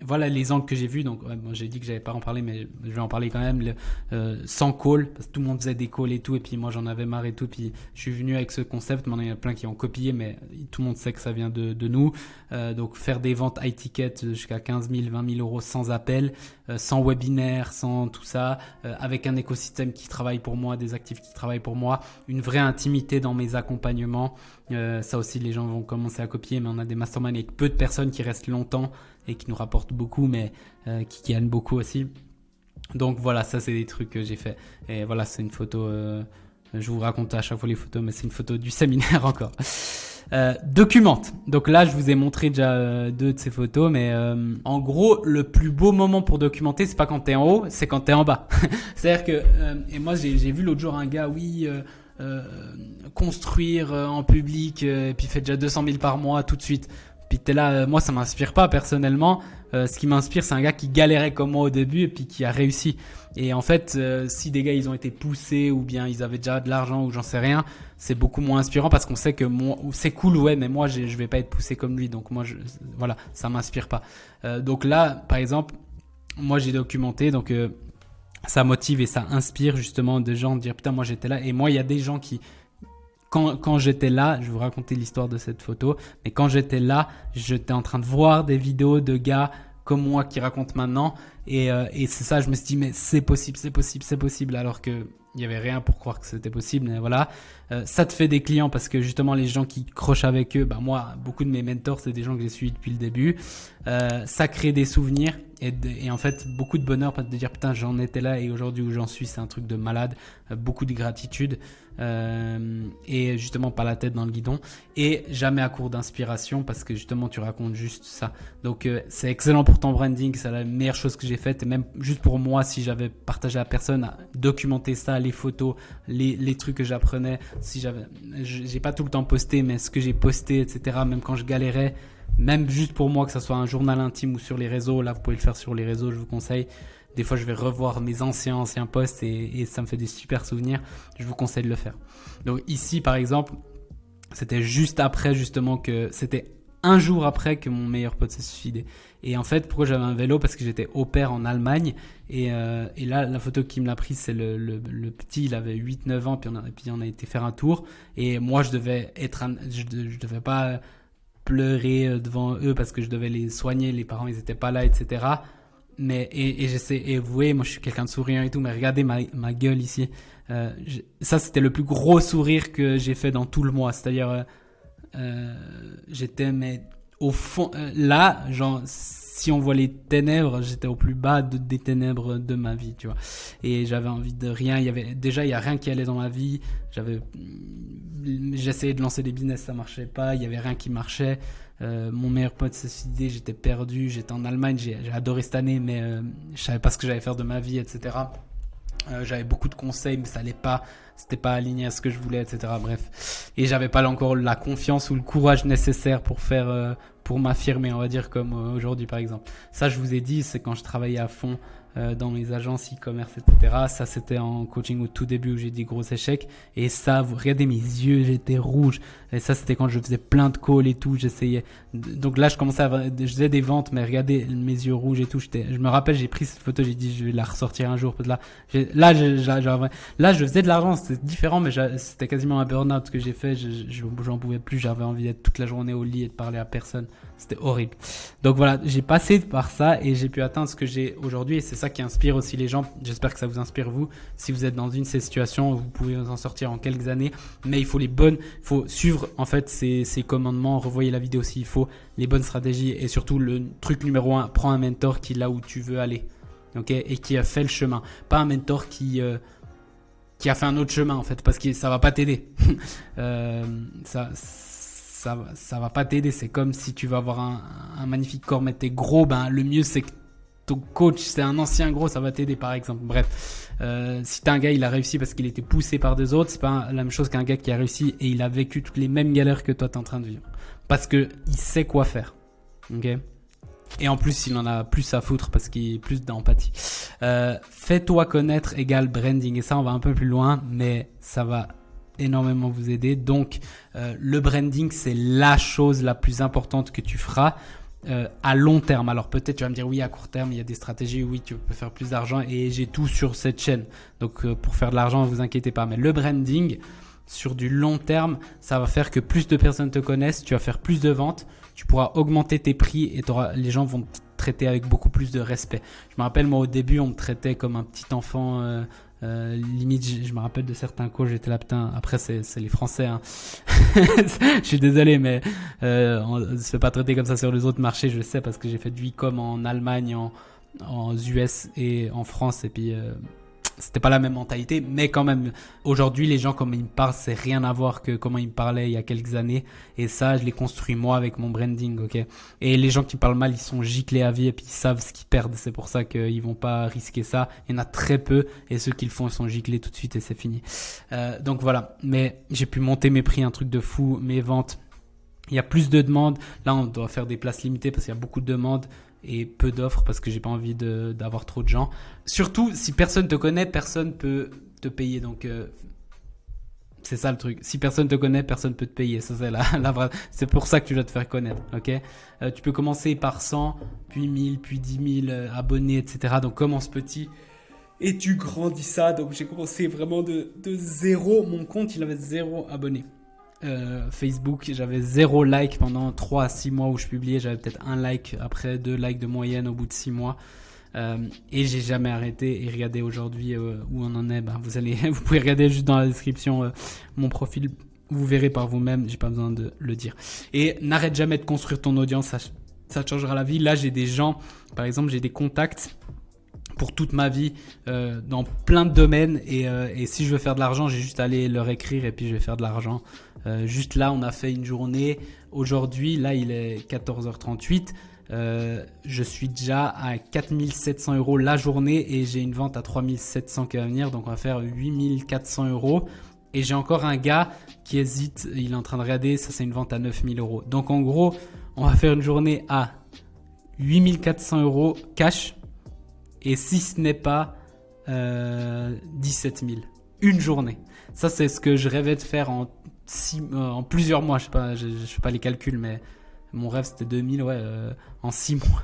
Speaker 1: voilà les angles que j'ai vus. Donc moi, j'ai dit que j'allais pas en parler, mais je vais en parler quand même. Sans call, parce que tout le monde faisait des calls et tout, et puis moi j'en avais marre et tout. Puis je suis venu avec ce concept. Maintenant il y en a plein qui ont copié, mais tout le monde sait que ça vient de nous. Donc faire des ventes high ticket jusqu'à 15 000, 20 000 euros sans appel, sans webinaire, sans tout ça, avec un écosystème qui travaille pour moi, des actifs qui travaillent pour moi, une vraie intimité dans mes accompagnements. Ça aussi les gens vont commencer à copier, mais on a des masterminds avec peu de personnes qui restent longtemps et qui nous rapportent beaucoup, mais qui gagnent beaucoup aussi. Donc voilà, ça c'est des trucs que j'ai fait. Et voilà, c'est une photo, je vous raconte à chaque fois les photos, mais c'est une photo du séminaire encore. Documente. Donc là, je vous ai montré déjà 2 de ces photos, mais en gros, le plus beau moment pour documenter, c'est pas quand t'es en haut, c'est quand t'es en bas. C'est-à-dire que, et moi j'ai vu l'autre jour un gars, construire en public, et puis fait déjà 200 000 par mois tout de suite. Puis t'es là, moi ça m'inspire pas personnellement. Ce qui m'inspire, c'est un gars qui galérait comme moi au début et puis qui a réussi. Et en fait, si des gars ils ont été poussés ou bien ils avaient déjà de l'argent ou j'en sais rien, c'est beaucoup moins inspirant parce qu'on sait que moi, c'est cool, ouais, mais moi je vais pas être poussé comme lui. Donc moi, voilà, ça m'inspire pas. Donc là, par exemple, moi j'ai documenté, donc ça motive et ça inspire justement des gens de dire putain moi j'étais là. Et moi il y a des gens qui quand j'étais là, je vais vous raconter l'histoire de cette photo, mais quand j'étais là, j'étais en train de voir des vidéos de gars comme moi qui racontent maintenant et c'est ça, je me suis dit mais c'est possible alors que il y avait rien pour croire que c'était possible. Mais voilà, ça te fait des clients parce que justement les gens qui crochent avec eux, bah moi beaucoup de mes mentors c'est des gens que j'ai suivis depuis le début. Ça crée des souvenirs et en fait beaucoup de bonheur parce de dire putain j'en étais là et aujourd'hui où j'en suis c'est un truc de malade, beaucoup de gratitude et justement pas la tête dans le guidon et jamais à court d'inspiration parce que justement tu racontes juste ça. Donc c'est excellent pour ton branding, c'est la meilleure chose que j'ai faite et même juste pour moi si j'avais partagé à personne, à documenter ça, les photos, les trucs que j'apprenais, si j'ai pas tout le temps posté mais ce que j'ai posté etc, même quand je galérais, même juste pour moi que ça soit un journal intime ou sur les réseaux, là vous pouvez le faire sur les réseaux, je vous conseille. Des fois je vais revoir mes anciens posts et ça me fait des super souvenirs, je vous conseille de le faire. Donc ici par exemple, c'était juste après justement que c'était un jour après que mon meilleur pote s'est suicidé. Et en fait, pourquoi j'avais un vélo? Parce que j'étais au pair en Allemagne. Et là, la photo qui me l'a prise, c'est le petit, il avait 8-9 ans, puis on a été faire un tour. Et moi, je devais pas pleurer devant eux parce que je devais les soigner, les parents, ils étaient pas là, etc. Mais, et vous voyez, moi, je suis quelqu'un de souriant et tout, mais regardez ma gueule ici. Ça, c'était le plus gros sourire que j'ai fait dans tout le mois. C'est-à-dire, j'étais mais au fond là genre si on voit les ténèbres j'étais au plus bas des ténèbres de ma vie tu vois et j'avais envie de rien, il y a rien qui allait dans ma vie, j'essayais de lancer des business, ça marchait pas, il y avait rien qui marchait, mon meilleur pote s'est suicidé, j'étais perdu, j'étais en Allemagne, j'ai adoré cette année mais je savais pas ce que j'allais faire de ma vie etc. J'avais beaucoup de conseils mais ça allait pas, c'était pas aligné à ce que je voulais etc. Bref, et j'avais pas encore la confiance ou le courage nécessaire pour faire pour m'affirmer on va dire comme aujourd'hui par exemple. Ça je vous ai dit, c'est quand je travaillais à fond dans mes agences e-commerce etc. Ça c'était en coaching au tout début où j'ai dit gros échec et ça vous regardez mes yeux, j'étais rouge et ça c'était quand je faisais plein de calls et tout, j'essayais donc là je faisais des ventes mais regardez mes yeux rouges et tout, je me rappelle j'ai pris cette photo, j'ai dit je vais la ressortir un jour là je faisais de l'argent, c'était différent mais c'était quasiment un burn-out que j'ai fait, j'en pouvais plus, j'avais envie d'être toute la journée au lit et de parler à personne, c'était horrible. Donc voilà, j'ai passé par ça et j'ai pu atteindre ce que j'ai aujourd'hui et c'est ça ça qui inspire aussi les gens. J'espère que ça vous inspire vous. Si vous êtes dans une de ces situations, vous pouvez vous en sortir en quelques années. Mais il faut suivre en fait ces commandements. Revoyez la vidéo s'il faut, les bonnes stratégies et surtout le truc numéro 1, prends un mentor qui est là où tu veux aller, ok, et qui a fait le chemin. Pas un mentor qui a fait un autre chemin en fait, parce que ça va pas t'aider. Ça va pas t'aider. C'est comme si tu vas avoir un magnifique corps mais t'es gros, ben le mieux c'est que ton coach c'est un ancien gros, ça va t'aider par exemple. Bref, si t'as un gars il a réussi parce qu'il était poussé par deux autres, c'est pas la même chose qu'un gars qui a réussi et il a vécu toutes les mêmes galères que toi t'es en train de vivre, parce que il sait quoi faire, ok. Et en plus, il en a plus à foutre parce qu'il a plus d'empathie. Fais-toi connaître égale branding. Et ça, on va un peu plus loin, mais ça va énormément vous aider. Donc, le branding, c'est la chose la plus importante que tu feras à long terme. Alors, peut-être tu vas me dire, oui, à court terme, il y a des stratégies. Oui, tu peux faire plus d'argent et j'ai tout sur cette chaîne. Donc, pour faire de l'argent, ne vous inquiétez pas. Mais le branding, sur du long terme, ça va faire que plus de personnes te connaissent, tu vas faire plus de ventes, tu pourras augmenter tes prix et les gens vont te traiter avec beaucoup plus de respect. Je me rappelle, moi au début, on me traitait comme un petit enfant, limite, je me rappelle de certains cours, j'étais là, putain, après c'est les Français, hein. Je suis désolé, mais on ne se fait pas traiter comme ça sur les autres marchés, je le sais, parce que j'ai fait du e-com en Allemagne, en US et en France, et puis c'était pas la même mentalité, mais quand même, aujourd'hui, les gens, comme ils me parlent, c'est rien à voir que comment ils me parlaient il y a quelques années. Et ça, je l'ai construit moi avec mon branding, ok. Et les gens qui parlent mal, ils sont giclés à vie et puis ils savent ce qu'ils perdent. C'est pour ça qu'ils vont pas risquer ça. Il y en a très peu et ceux qui le font, ils sont giclés tout de suite et c'est fini. Donc voilà. Mais j'ai pu monter mes prix, un truc de fou, mes ventes. Il y a plus de demandes. Là, on doit faire des places limitées parce qu'il y a beaucoup de demandes et peu d'offres parce que j'ai pas envie d'avoir trop de gens. Surtout, si personne te connaît, personne peut te payer. Donc, c'est ça le truc. Si personne te connaît, personne peut te payer. Ça, c'est la vraie. C'est pour ça que tu dois te faire connaître. Ok. Tu peux commencer par 100, puis 1000, puis 10 000 abonnés, etc. Donc, commence petit. Et tu grandis ça. Donc, j'ai commencé vraiment de zéro. Mon compte, il avait 0 abonnés. Facebook, j'avais 0 like pendant 3 à 6 mois où je publiais, j'avais peut-être 1 like, après 2 likes de moyenne au bout de 6 mois, et j'ai jamais arrêté. Et regardez aujourd'hui où on en est, vous pouvez regarder juste dans la description mon profil, vous verrez par vous-même, j'ai pas besoin de le dire. Et n'arrête jamais de construire ton audience, ça te changera la vie. Là j'ai des gens, par exemple j'ai des contacts pour toute ma vie dans plein de domaines et si je veux faire de l'argent, j'ai juste à aller leur écrire et puis je vais faire de l'argent. Juste là, on a fait une journée. Aujourd'hui, là, il est 14h38. Je suis déjà à 4700 € la journée et j'ai une vente à 3700 qui va venir. Donc, on va faire 8400 €. Et j'ai encore un gars qui hésite. Il est en train de regarder. Ça, c'est une vente à 9000 €. Donc, en gros, on va faire une journée à 8400 € cash. Et si ce n'est pas 17 000. Une journée. Ça, c'est ce que je rêvais de faire en plusieurs mois. Je fais pas les calculs, mais mon rêve, c'était 2000, en 6 mois.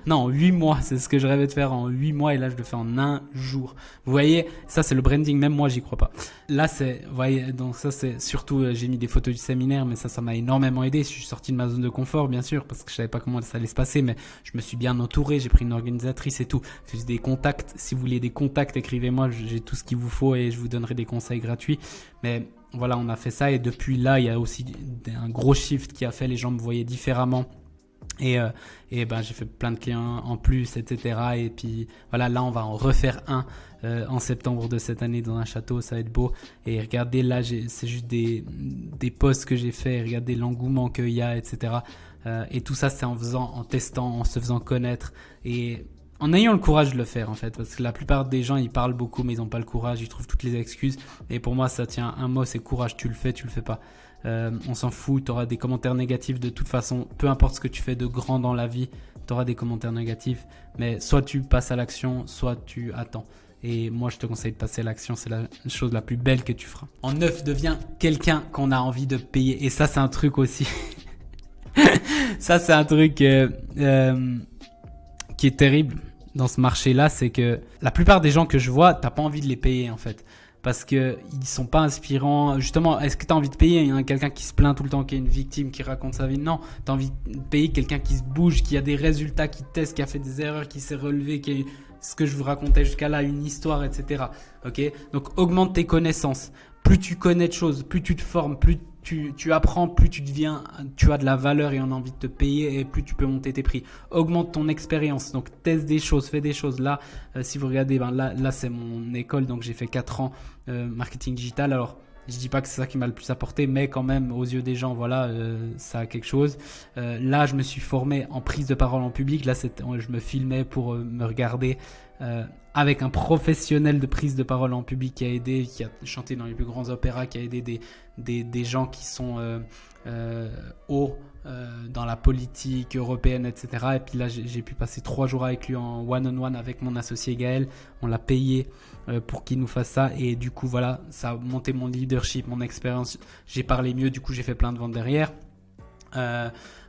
Speaker 1: Non, en 8 mois. C'est ce que je rêvais de faire en 8 mois. Et là, je le fais en un jour. Vous voyez, ça, c'est le branding. Même moi, j'y crois pas. Là, vous voyez, donc ça, c'est surtout, j'ai mis des photos du séminaire, mais ça m'a énormément aidé. Je suis sorti de ma zone de confort, bien sûr, parce que je savais pas comment ça allait se passer, mais je me suis bien entouré. J'ai pris une organisatrice et tout. J'ai des contacts. Si vous voulez des contacts, écrivez-moi. J'ai tout ce qu'il vous faut et je vous donnerai des conseils gratuits. Mais voilà, on a fait ça. Et depuis là, il y a aussi un gros shift qui a fait. Les gens me voyaient différemment. Et j'ai fait plein de clients en plus, etc. Et puis voilà, là on va en refaire un en septembre de cette année dans un château, ça va être beau. Et regardez là, c'est juste des posts que j'ai fait, regardez l'engouement qu'il y a, etc. Et tout ça c'est en testant, en se faisant connaître et en ayant le courage de le faire en fait. Parce que la plupart des gens ils parlent beaucoup mais ils n'ont pas le courage, ils trouvent toutes les excuses. Et pour moi ça tient un mot, c'est courage, tu le fais pas. On s'en fout, tu auras des commentaires négatifs de toute façon, peu importe ce que tu fais de grand dans la vie, tu auras des commentaires négatifs, mais soit tu passes à l'action, soit tu attends. Et moi je te conseille de passer à l'action, c'est la chose la plus belle que tu feras. En 9, deviens quelqu'un qu'on a envie de payer. Et ça c'est un truc aussi. Ça c'est un truc qui est terrible dans ce marché là, c'est que la plupart des gens que je vois, t'as pas envie de les payer en fait. Parce que ils sont pas inspirants. Justement, est-ce que tu as envie de payer? Il y en a quelqu'un qui se plaint tout le temps, qui est une victime, qui raconte sa vie. Non, tu as envie de payer quelqu'un qui se bouge, qui a des résultats, qui teste, qui a fait des erreurs, qui s'est relevé, ce que je vous racontais jusqu'à là, une histoire, etc. Ok, donc augmente tes connaissances. Plus tu connais de choses, plus tu te formes, plus tu apprends, plus tu as de la valeur et on a envie de te payer et plus tu peux monter tes prix. Augmente ton expérience, donc teste des choses, fais des choses. Là, si vous regardez, là c'est mon école, donc j'ai fait 4 ans marketing digital. Alors, je dis pas que c'est ça qui m'a le plus apporté, mais quand même, aux yeux des gens, voilà, ça a quelque chose. Là, je me suis formé en prise de parole en public. Là, je me filmais pour me regarder avec un professionnel de prise de parole en public qui a chanté dans les plus grands opéras, qui a aidé des gens qui sont hauts dans la politique européenne, etc. Et puis là, j'ai pu passer 3 jours avec lui en one-on-one avec mon associé Gaël. On l'a payé pour qu'il nous fasse ça. Et du coup, voilà, ça a monté mon leadership, mon expérience. J'ai parlé mieux, du coup, j'ai fait plein de ventes derrière.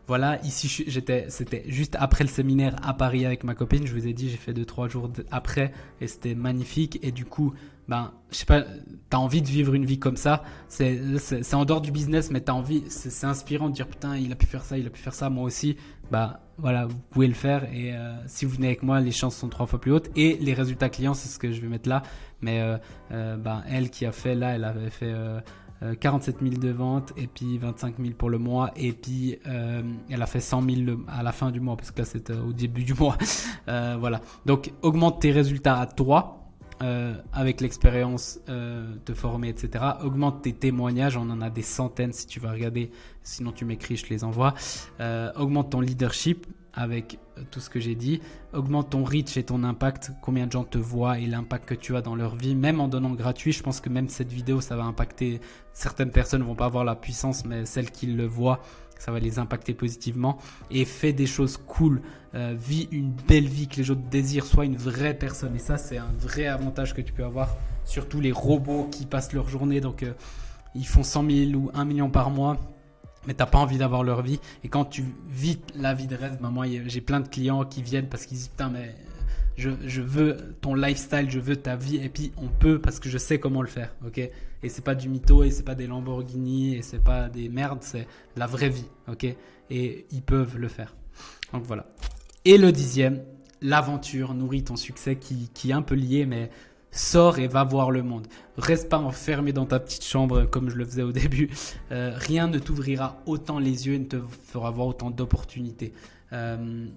Speaker 1: Voilà, ici c'était juste après le séminaire à Paris avec ma copine. Je vous ai dit, j'ai fait 2-3 jours après et c'était magnifique. Et du coup, je sais pas, t'as envie de vivre une vie comme ça. C'est en dehors du business, mais t'as envie, c'est inspirant de dire putain, il a pu faire ça, moi aussi. Voilà, vous pouvez le faire. Et si vous venez avec moi, les chances sont 3 fois plus hautes. Et les résultats clients, c'est ce que je vais mettre là. Mais elle qui a fait là, elle avait fait 47 000 de ventes et puis 25 000 pour le mois et puis elle a fait 100 000 à la fin du mois parce que là c'était au début du mois. Voilà, donc augmente tes résultats à toi avec l'expérience, te former, etc. Augmente tes témoignages, on en a des centaines si tu vas regarder, sinon tu m'écris, je te les envoie. Augmente ton leadership avec tout ce que j'ai dit, augmente ton reach et ton impact, combien de gens te voient et l'impact que tu as dans leur vie, même en donnant gratuit. Je pense que même cette vidéo, ça va impacter, certaines personnes vont pas avoir la puissance, mais celles qui le voient, ça va les impacter positivement. Et fais des choses cool, vis une belle vie que les gens désirent, sois une vraie personne. Et ça, c'est un vrai avantage que tu peux avoir, surtout les robots qui passent leur journée, donc ils font 100 000 ou 1 million par mois, mais t'as pas envie d'avoir leur vie. Et quand tu vis la vie de rêve, moi j'ai plein de clients qui viennent parce qu'ils disent putain mais je veux ton lifestyle, je veux ta vie, et puis on peut parce que je sais comment le faire, ok. Et c'est pas du mytho et c'est pas des Lamborghini et c'est pas des merdes, c'est la vraie vie, ok. Et ils peuvent le faire. Donc voilà. Et le 10e, l'aventure nourrit ton succès, qui est un peu lié, mais sors et va voir le monde. Reste pas enfermé dans ta petite chambre comme je le faisais au début. Rien ne t'ouvrira autant les yeux et ne te fera voir autant d'opportunités.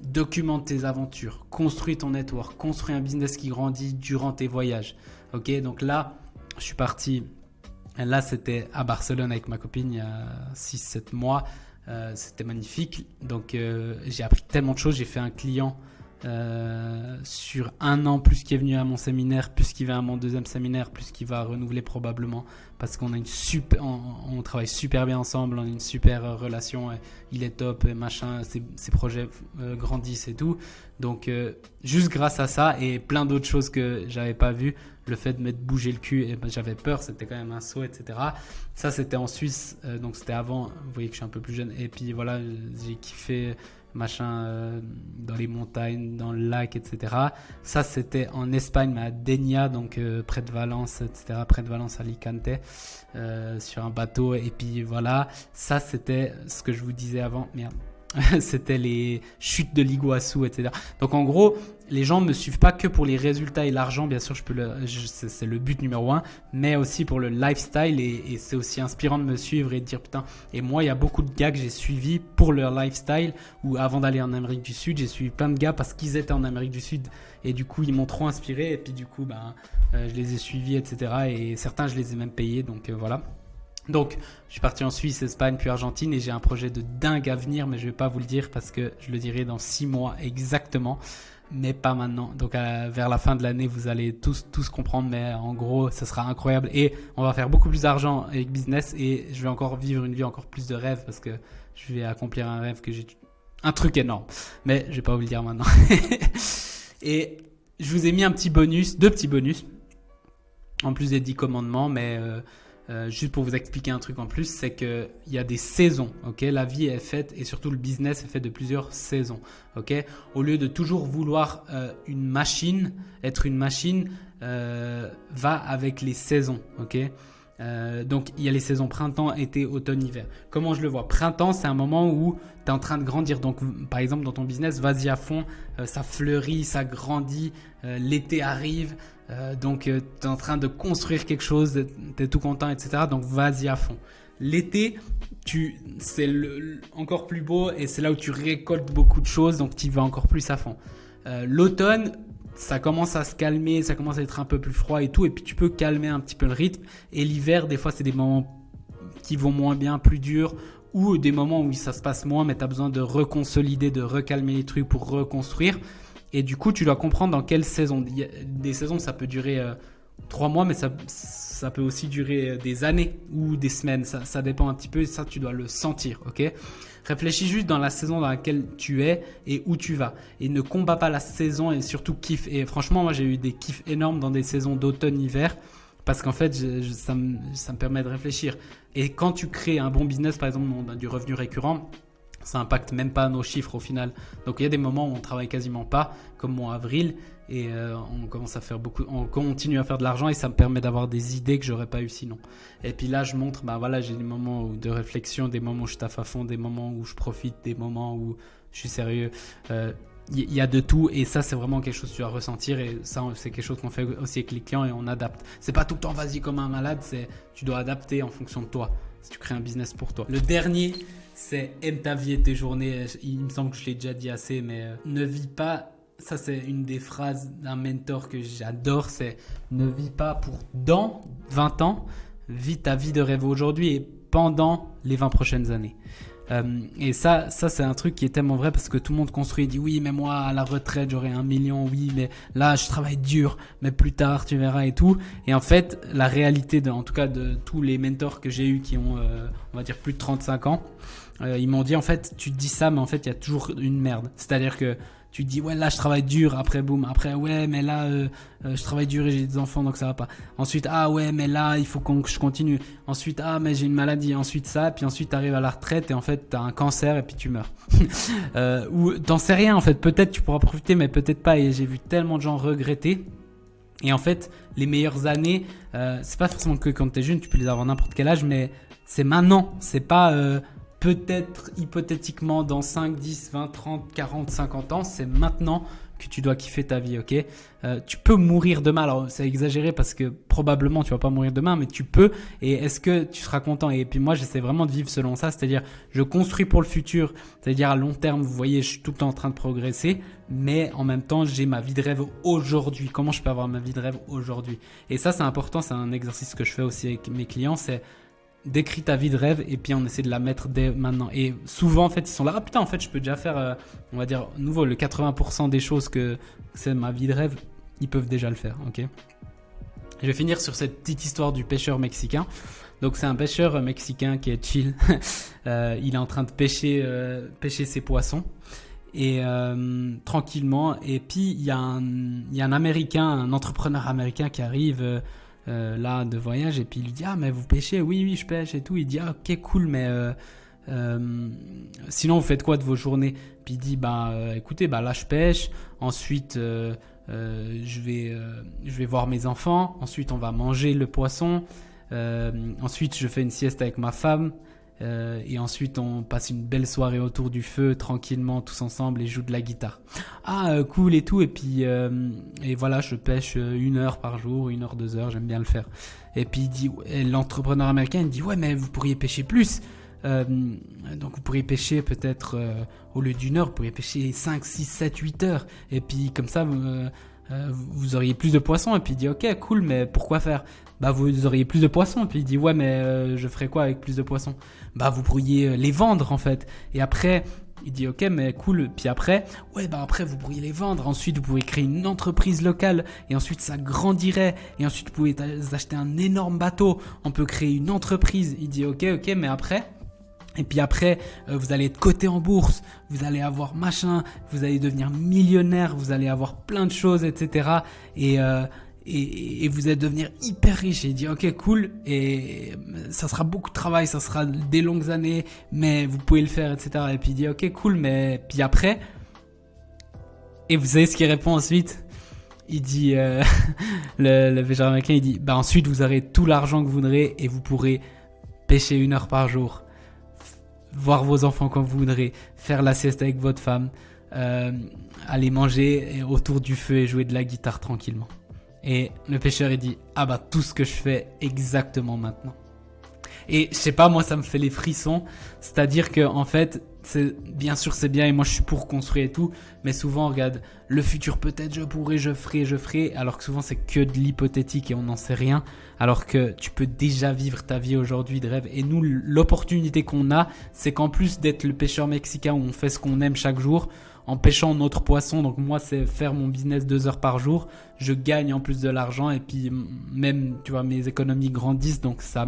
Speaker 1: Documente tes aventures, construis ton network, construis un business qui grandit durant tes voyages. Ok, donc là, je suis parti. Là, c'était à Barcelone avec ma copine il y a 6-7 mois. C'était magnifique. Donc, j'ai appris tellement de choses. J'ai fait un client sur 1 an, plus qui est venu à mon séminaire, plus qui va à mon 2e séminaire, plus qui va renouveler probablement, parce qu'on a on travaille super bien ensemble, on a une super relation, il est top, et machin, ses projets grandissent et tout. Donc juste grâce à ça et plein d'autres choses que j'avais pas vues, le fait de m'être bougé le cul, et j'avais peur, c'était quand même un saut, etc. Ça c'était en Suisse, donc c'était avant, vous voyez que je suis un peu plus jeune, et puis voilà, j'ai kiffé machin dans les montagnes, dans le lac, etc. Ça c'était en Espagne, mais à Dénia, donc près de Valence, etc. Près de Valence, Alicante, sur un bateau. Et puis voilà, ça c'était ce que je vous disais avant. Merde. C'était les chutes de l'Iguassou, etc. Donc en gros, les gens ne me suivent pas que pour les résultats et l'argent, bien sûr, c'est le but numéro 1, mais aussi pour le lifestyle, et c'est aussi inspirant de me suivre et de dire putain. Et moi, il y a beaucoup de gars que j'ai suivis pour leur lifestyle, ou avant d'aller en Amérique du Sud, j'ai suivi plein de gars parce qu'ils étaient en Amérique du Sud, et du coup, ils m'ont trop inspiré, et puis du coup, je les ai suivis, etc. Et certains, je les ai même payés, donc voilà. Donc, je suis parti en Suisse, Espagne, puis Argentine, et j'ai un projet de dingue à venir, mais je vais pas vous le dire parce que je le dirai dans 6 mois exactement, mais pas maintenant. Donc, vers la fin de l'année, vous allez tous comprendre, mais en gros, ça sera incroyable et on va faire beaucoup plus d'argent avec business, et je vais encore vivre une vie encore plus de rêve parce que je vais accomplir un rêve un truc énorme, mais je vais pas vous le dire maintenant. Et je vous ai mis 2 petits bonus, en plus des 10 commandements, mais juste pour vous expliquer un truc en plus, c'est qu'il y a des saisons, ok. La vie est faite, et surtout le business est fait de plusieurs saisons, ok. Au lieu de toujours vouloir être une machine, va avec les saisons, ok. Donc il y a les saisons printemps, été, automne, hiver. Comment je le vois? Printemps, c'est un moment où tu es en train de grandir. Donc par exemple dans ton business, vas-y à fond, ça fleurit, ça grandit, l'été arrive, donc tu es en train de construire quelque chose, tu es tout content, etc. Donc vas-y à fond. L'été, c'est encore plus beau et c'est là où tu récoltes beaucoup de choses, donc tu y vas encore plus à fond. L'automne, ça commence à se calmer, ça commence à être un peu plus froid et tout, et puis tu peux calmer un petit peu le rythme. Et l'hiver, des fois, c'est des moments qui vont moins bien, plus durs, ou des moments où ça se passe moins, mais tu as besoin de reconsolider, de recalmer les trucs pour reconstruire. Et du coup, tu dois comprendre dans quelle saison. Des saisons, ça peut durer 3 mois, mais ça peut aussi durer des années ou des semaines. Ça dépend un petit peu, et ça, tu dois le sentir, ok ? Réfléchis juste dans la saison dans laquelle tu es et où tu vas. Et ne combats pas la saison et surtout kiffe. Et franchement, moi, j'ai eu des kiffs énormes dans des saisons d'automne-hiver parce qu'en fait, ça me permet de réfléchir. Et quand tu crées un bon business, par exemple, on a du revenu récurrent, ça impacte même pas nos chiffres au final. Donc, il y a des moments où on travaille quasiment pas, comme mon avril, et on commence à faire on continue à faire de l'argent et ça me permet d'avoir des idées que j'aurais pas eu sinon. Et puis là, je montre, voilà, j'ai des moments de réflexion, des moments où je taffe à fond, des moments où je profite, des moments où je suis sérieux. Il y a de tout et ça, c'est vraiment quelque chose que tu dois ressentir et ça, c'est quelque chose qu'on fait aussi avec les clients et on adapte. C'est pas tout le temps vas-y comme un malade, tu dois adapter en fonction de toi. Si tu crées un business pour toi. Le dernier, c'est aime ta vie et tes journées. Il me semble que je l'ai déjà dit assez, mais ne vis pas. Ça, c'est une des phrases d'un mentor que j'adore. C'est ne vis pas pour dans 20 ans, vis ta vie de rêve aujourd'hui et pendant les 20 prochaines années. Et ça c'est un truc qui est tellement vrai parce que tout le monde construit et dit oui mais moi à la retraite j'aurai 1 million, oui mais là je travaille dur mais plus tard tu verras et tout. Et en fait la réalité en tout cas de tous les mentors que j'ai eu qui ont on va dire plus de 35 ans, ils m'ont dit en fait tu te dis ça mais en fait il y a toujours une merde, c'est à dire que tu te dis ouais là je travaille dur, après boum, après ouais mais là je travaille dur et j'ai des enfants donc ça va pas. Ensuite ah ouais mais là il faut que je continue. Ensuite ah mais j'ai une maladie. Ensuite ça, puis ensuite t'arrives à la retraite et en fait t'as un cancer et puis tu meurs. Ou t'en sais rien en fait. Peut-être tu pourras profiter mais peut-être pas. Et j'ai vu tellement de gens regretter. Et en fait les meilleures années, c'est pas forcément que quand t'es jeune, tu peux les avoir à n'importe quel âge, mais c'est maintenant. C'est pas peut-être hypothétiquement dans 5, 10, 20, 30, 40, 50 ans, c'est maintenant que tu dois kiffer ta vie, ok ? Tu peux mourir demain, alors c'est exagéré parce que probablement tu vas pas mourir demain, mais tu peux, et est-ce que tu seras content ? Et puis moi j'essaie vraiment de vivre selon ça, c'est-à-dire je construis pour le futur, c'est-à-dire à long terme, vous voyez je suis tout le temps en train de progresser, mais en même temps j'ai ma vie de rêve aujourd'hui. Comment je peux avoir ma vie de rêve aujourd'hui ? Et ça c'est important, c'est un exercice que je fais aussi avec mes clients, c'est décris ta vie de rêve et puis on essaie de la mettre dès maintenant. Et souvent en fait ils sont là, ah putain en fait je peux déjà faire on va dire nouveau le 80% des choses que c'est ma vie de rêve, ils peuvent déjà le faire, ok ? Je vais finir sur cette petite histoire du pêcheur mexicain. Donc c'est un pêcheur mexicain qui est chill. Il est en train de pêcher ses poissons et tranquillement, et puis il y a un américain, un entrepreneur américain qui arrive là de voyage et puis il lui dit ah mais vous pêchez? Oui je pêche et tout. Il dit ah ok cool mais sinon vous faites quoi de vos journées? Puis il dit écoutez là je pêche, ensuite je vais voir mes enfants, ensuite on va manger le poisson, ensuite je fais une sieste avec ma femme, et ensuite on passe une belle soirée autour du feu tranquillement tous ensemble et joue de la guitare. Cool et tout. Et puis et voilà, je pêche 1 heure par jour, 1 heure 2 heures, j'aime bien le faire. Et puis il dit, l'entrepreneur américain il dit ouais mais vous pourriez pêcher plus, donc vous pourriez pêcher peut-être au lieu d'1 heure vous pourriez pêcher 5, 6, 7, 8 heures et puis comme ça vous auriez plus de poissons. Et puis il dit ok cool mais pourquoi faire? Vous auriez plus de poissons. Puis il dit ouais mais je ferais quoi avec plus de poissons? Vous pourriez les vendre en fait. Et après il dit ok mais cool, puis après après vous pourriez les vendre, ensuite vous pourriez créer une entreprise locale et ensuite ça grandirait et ensuite vous pouvez acheter un énorme bateau, on peut créer une entreprise. Il dit ok mais après? Et puis après, vous allez être coté en bourse, vous allez avoir machin, vous allez devenir millionnaire, vous allez avoir plein de choses, etc. Et vous allez devenir hyper riche. Et il dit ok cool, et ça sera beaucoup de travail, ça sera des longues années, mais vous pouvez le faire, etc. Et puis il dit ok cool, mais puis après? Et vous savez ce qu'il répond ensuite? il dit, le pêcheur américain, il dit, bah ensuite vous aurez tout l'argent que vous voudrez et vous pourrez pêcher 1 heure par jour, voir vos enfants quand vous voudrez, faire la sieste avec votre femme, aller manger autour du feu et jouer de la guitare tranquillement. Et le pêcheur il dit, ah bah tout ce que je fais exactement maintenant. Et je sais pas, moi ça me fait les frissons, c'est-à-dire que en fait, bien sûr c'est bien et moi je suis pour construire et tout, mais souvent regarde, le futur peut-être je pourrais, je ferai, alors que souvent c'est que de l'hypothétique et on n'en sait rien, alors que tu peux déjà vivre ta vie aujourd'hui de rêve. Et nous, l'opportunité qu'on a, c'est qu'en plus d'être le pêcheur mexicain où on fait ce qu'on aime chaque jour, en pêchant notre poisson, donc moi c'est faire mon business 2 heures par jour, je gagne en plus de l'argent et puis même tu vois mes économies grandissent, donc ça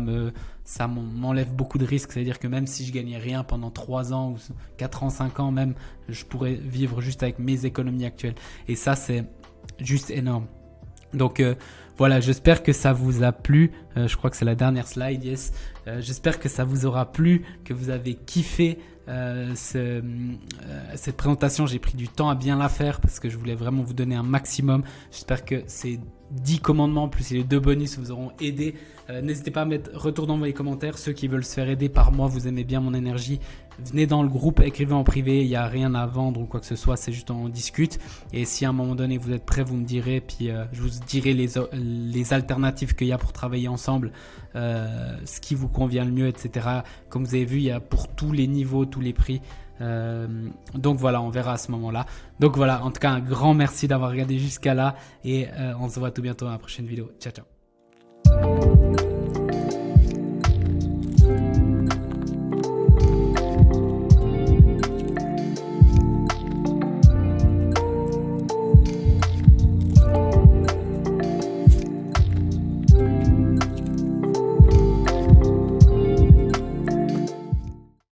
Speaker 1: m'enlève beaucoup de risques. C'est-à-dire que même si je gagnais rien pendant 3 ans ou 4 ans, 5 ans même, je pourrais vivre juste avec mes économies actuelles et ça c'est juste énorme. Donc voilà, j'espère que ça vous a plu. Je crois que c'est la dernière slide, yes. J'espère que ça vous aura plu, que vous avez kiffé cette présentation. J'ai pris du temps à bien la faire parce que je voulais vraiment vous donner un maximum. J'espère que ces 10 commandements plus les 2 bonus vous auront aidé. N'hésitez pas à mettre retour dans les commentaires. Ceux qui veulent se faire aider par moi, vous aimez bien mon énergie, venez dans le groupe, écrivez en privé. Il n'y a rien à vendre ou quoi que ce soit, c'est juste on discute. Et si à un moment donné vous êtes prêts, vous me direz. Puis je vous dirai les alternatives qu'il y a pour travailler ensemble, ce qui vous convient le mieux, etc. Comme vous avez vu, il y a pour tous les niveaux, tous les prix. Donc voilà, on verra à ce moment-là. Donc voilà, en tout cas un grand merci d'avoir regardé jusqu'à là et on se voit tout bientôt dans la prochaine vidéo. Ciao ciao.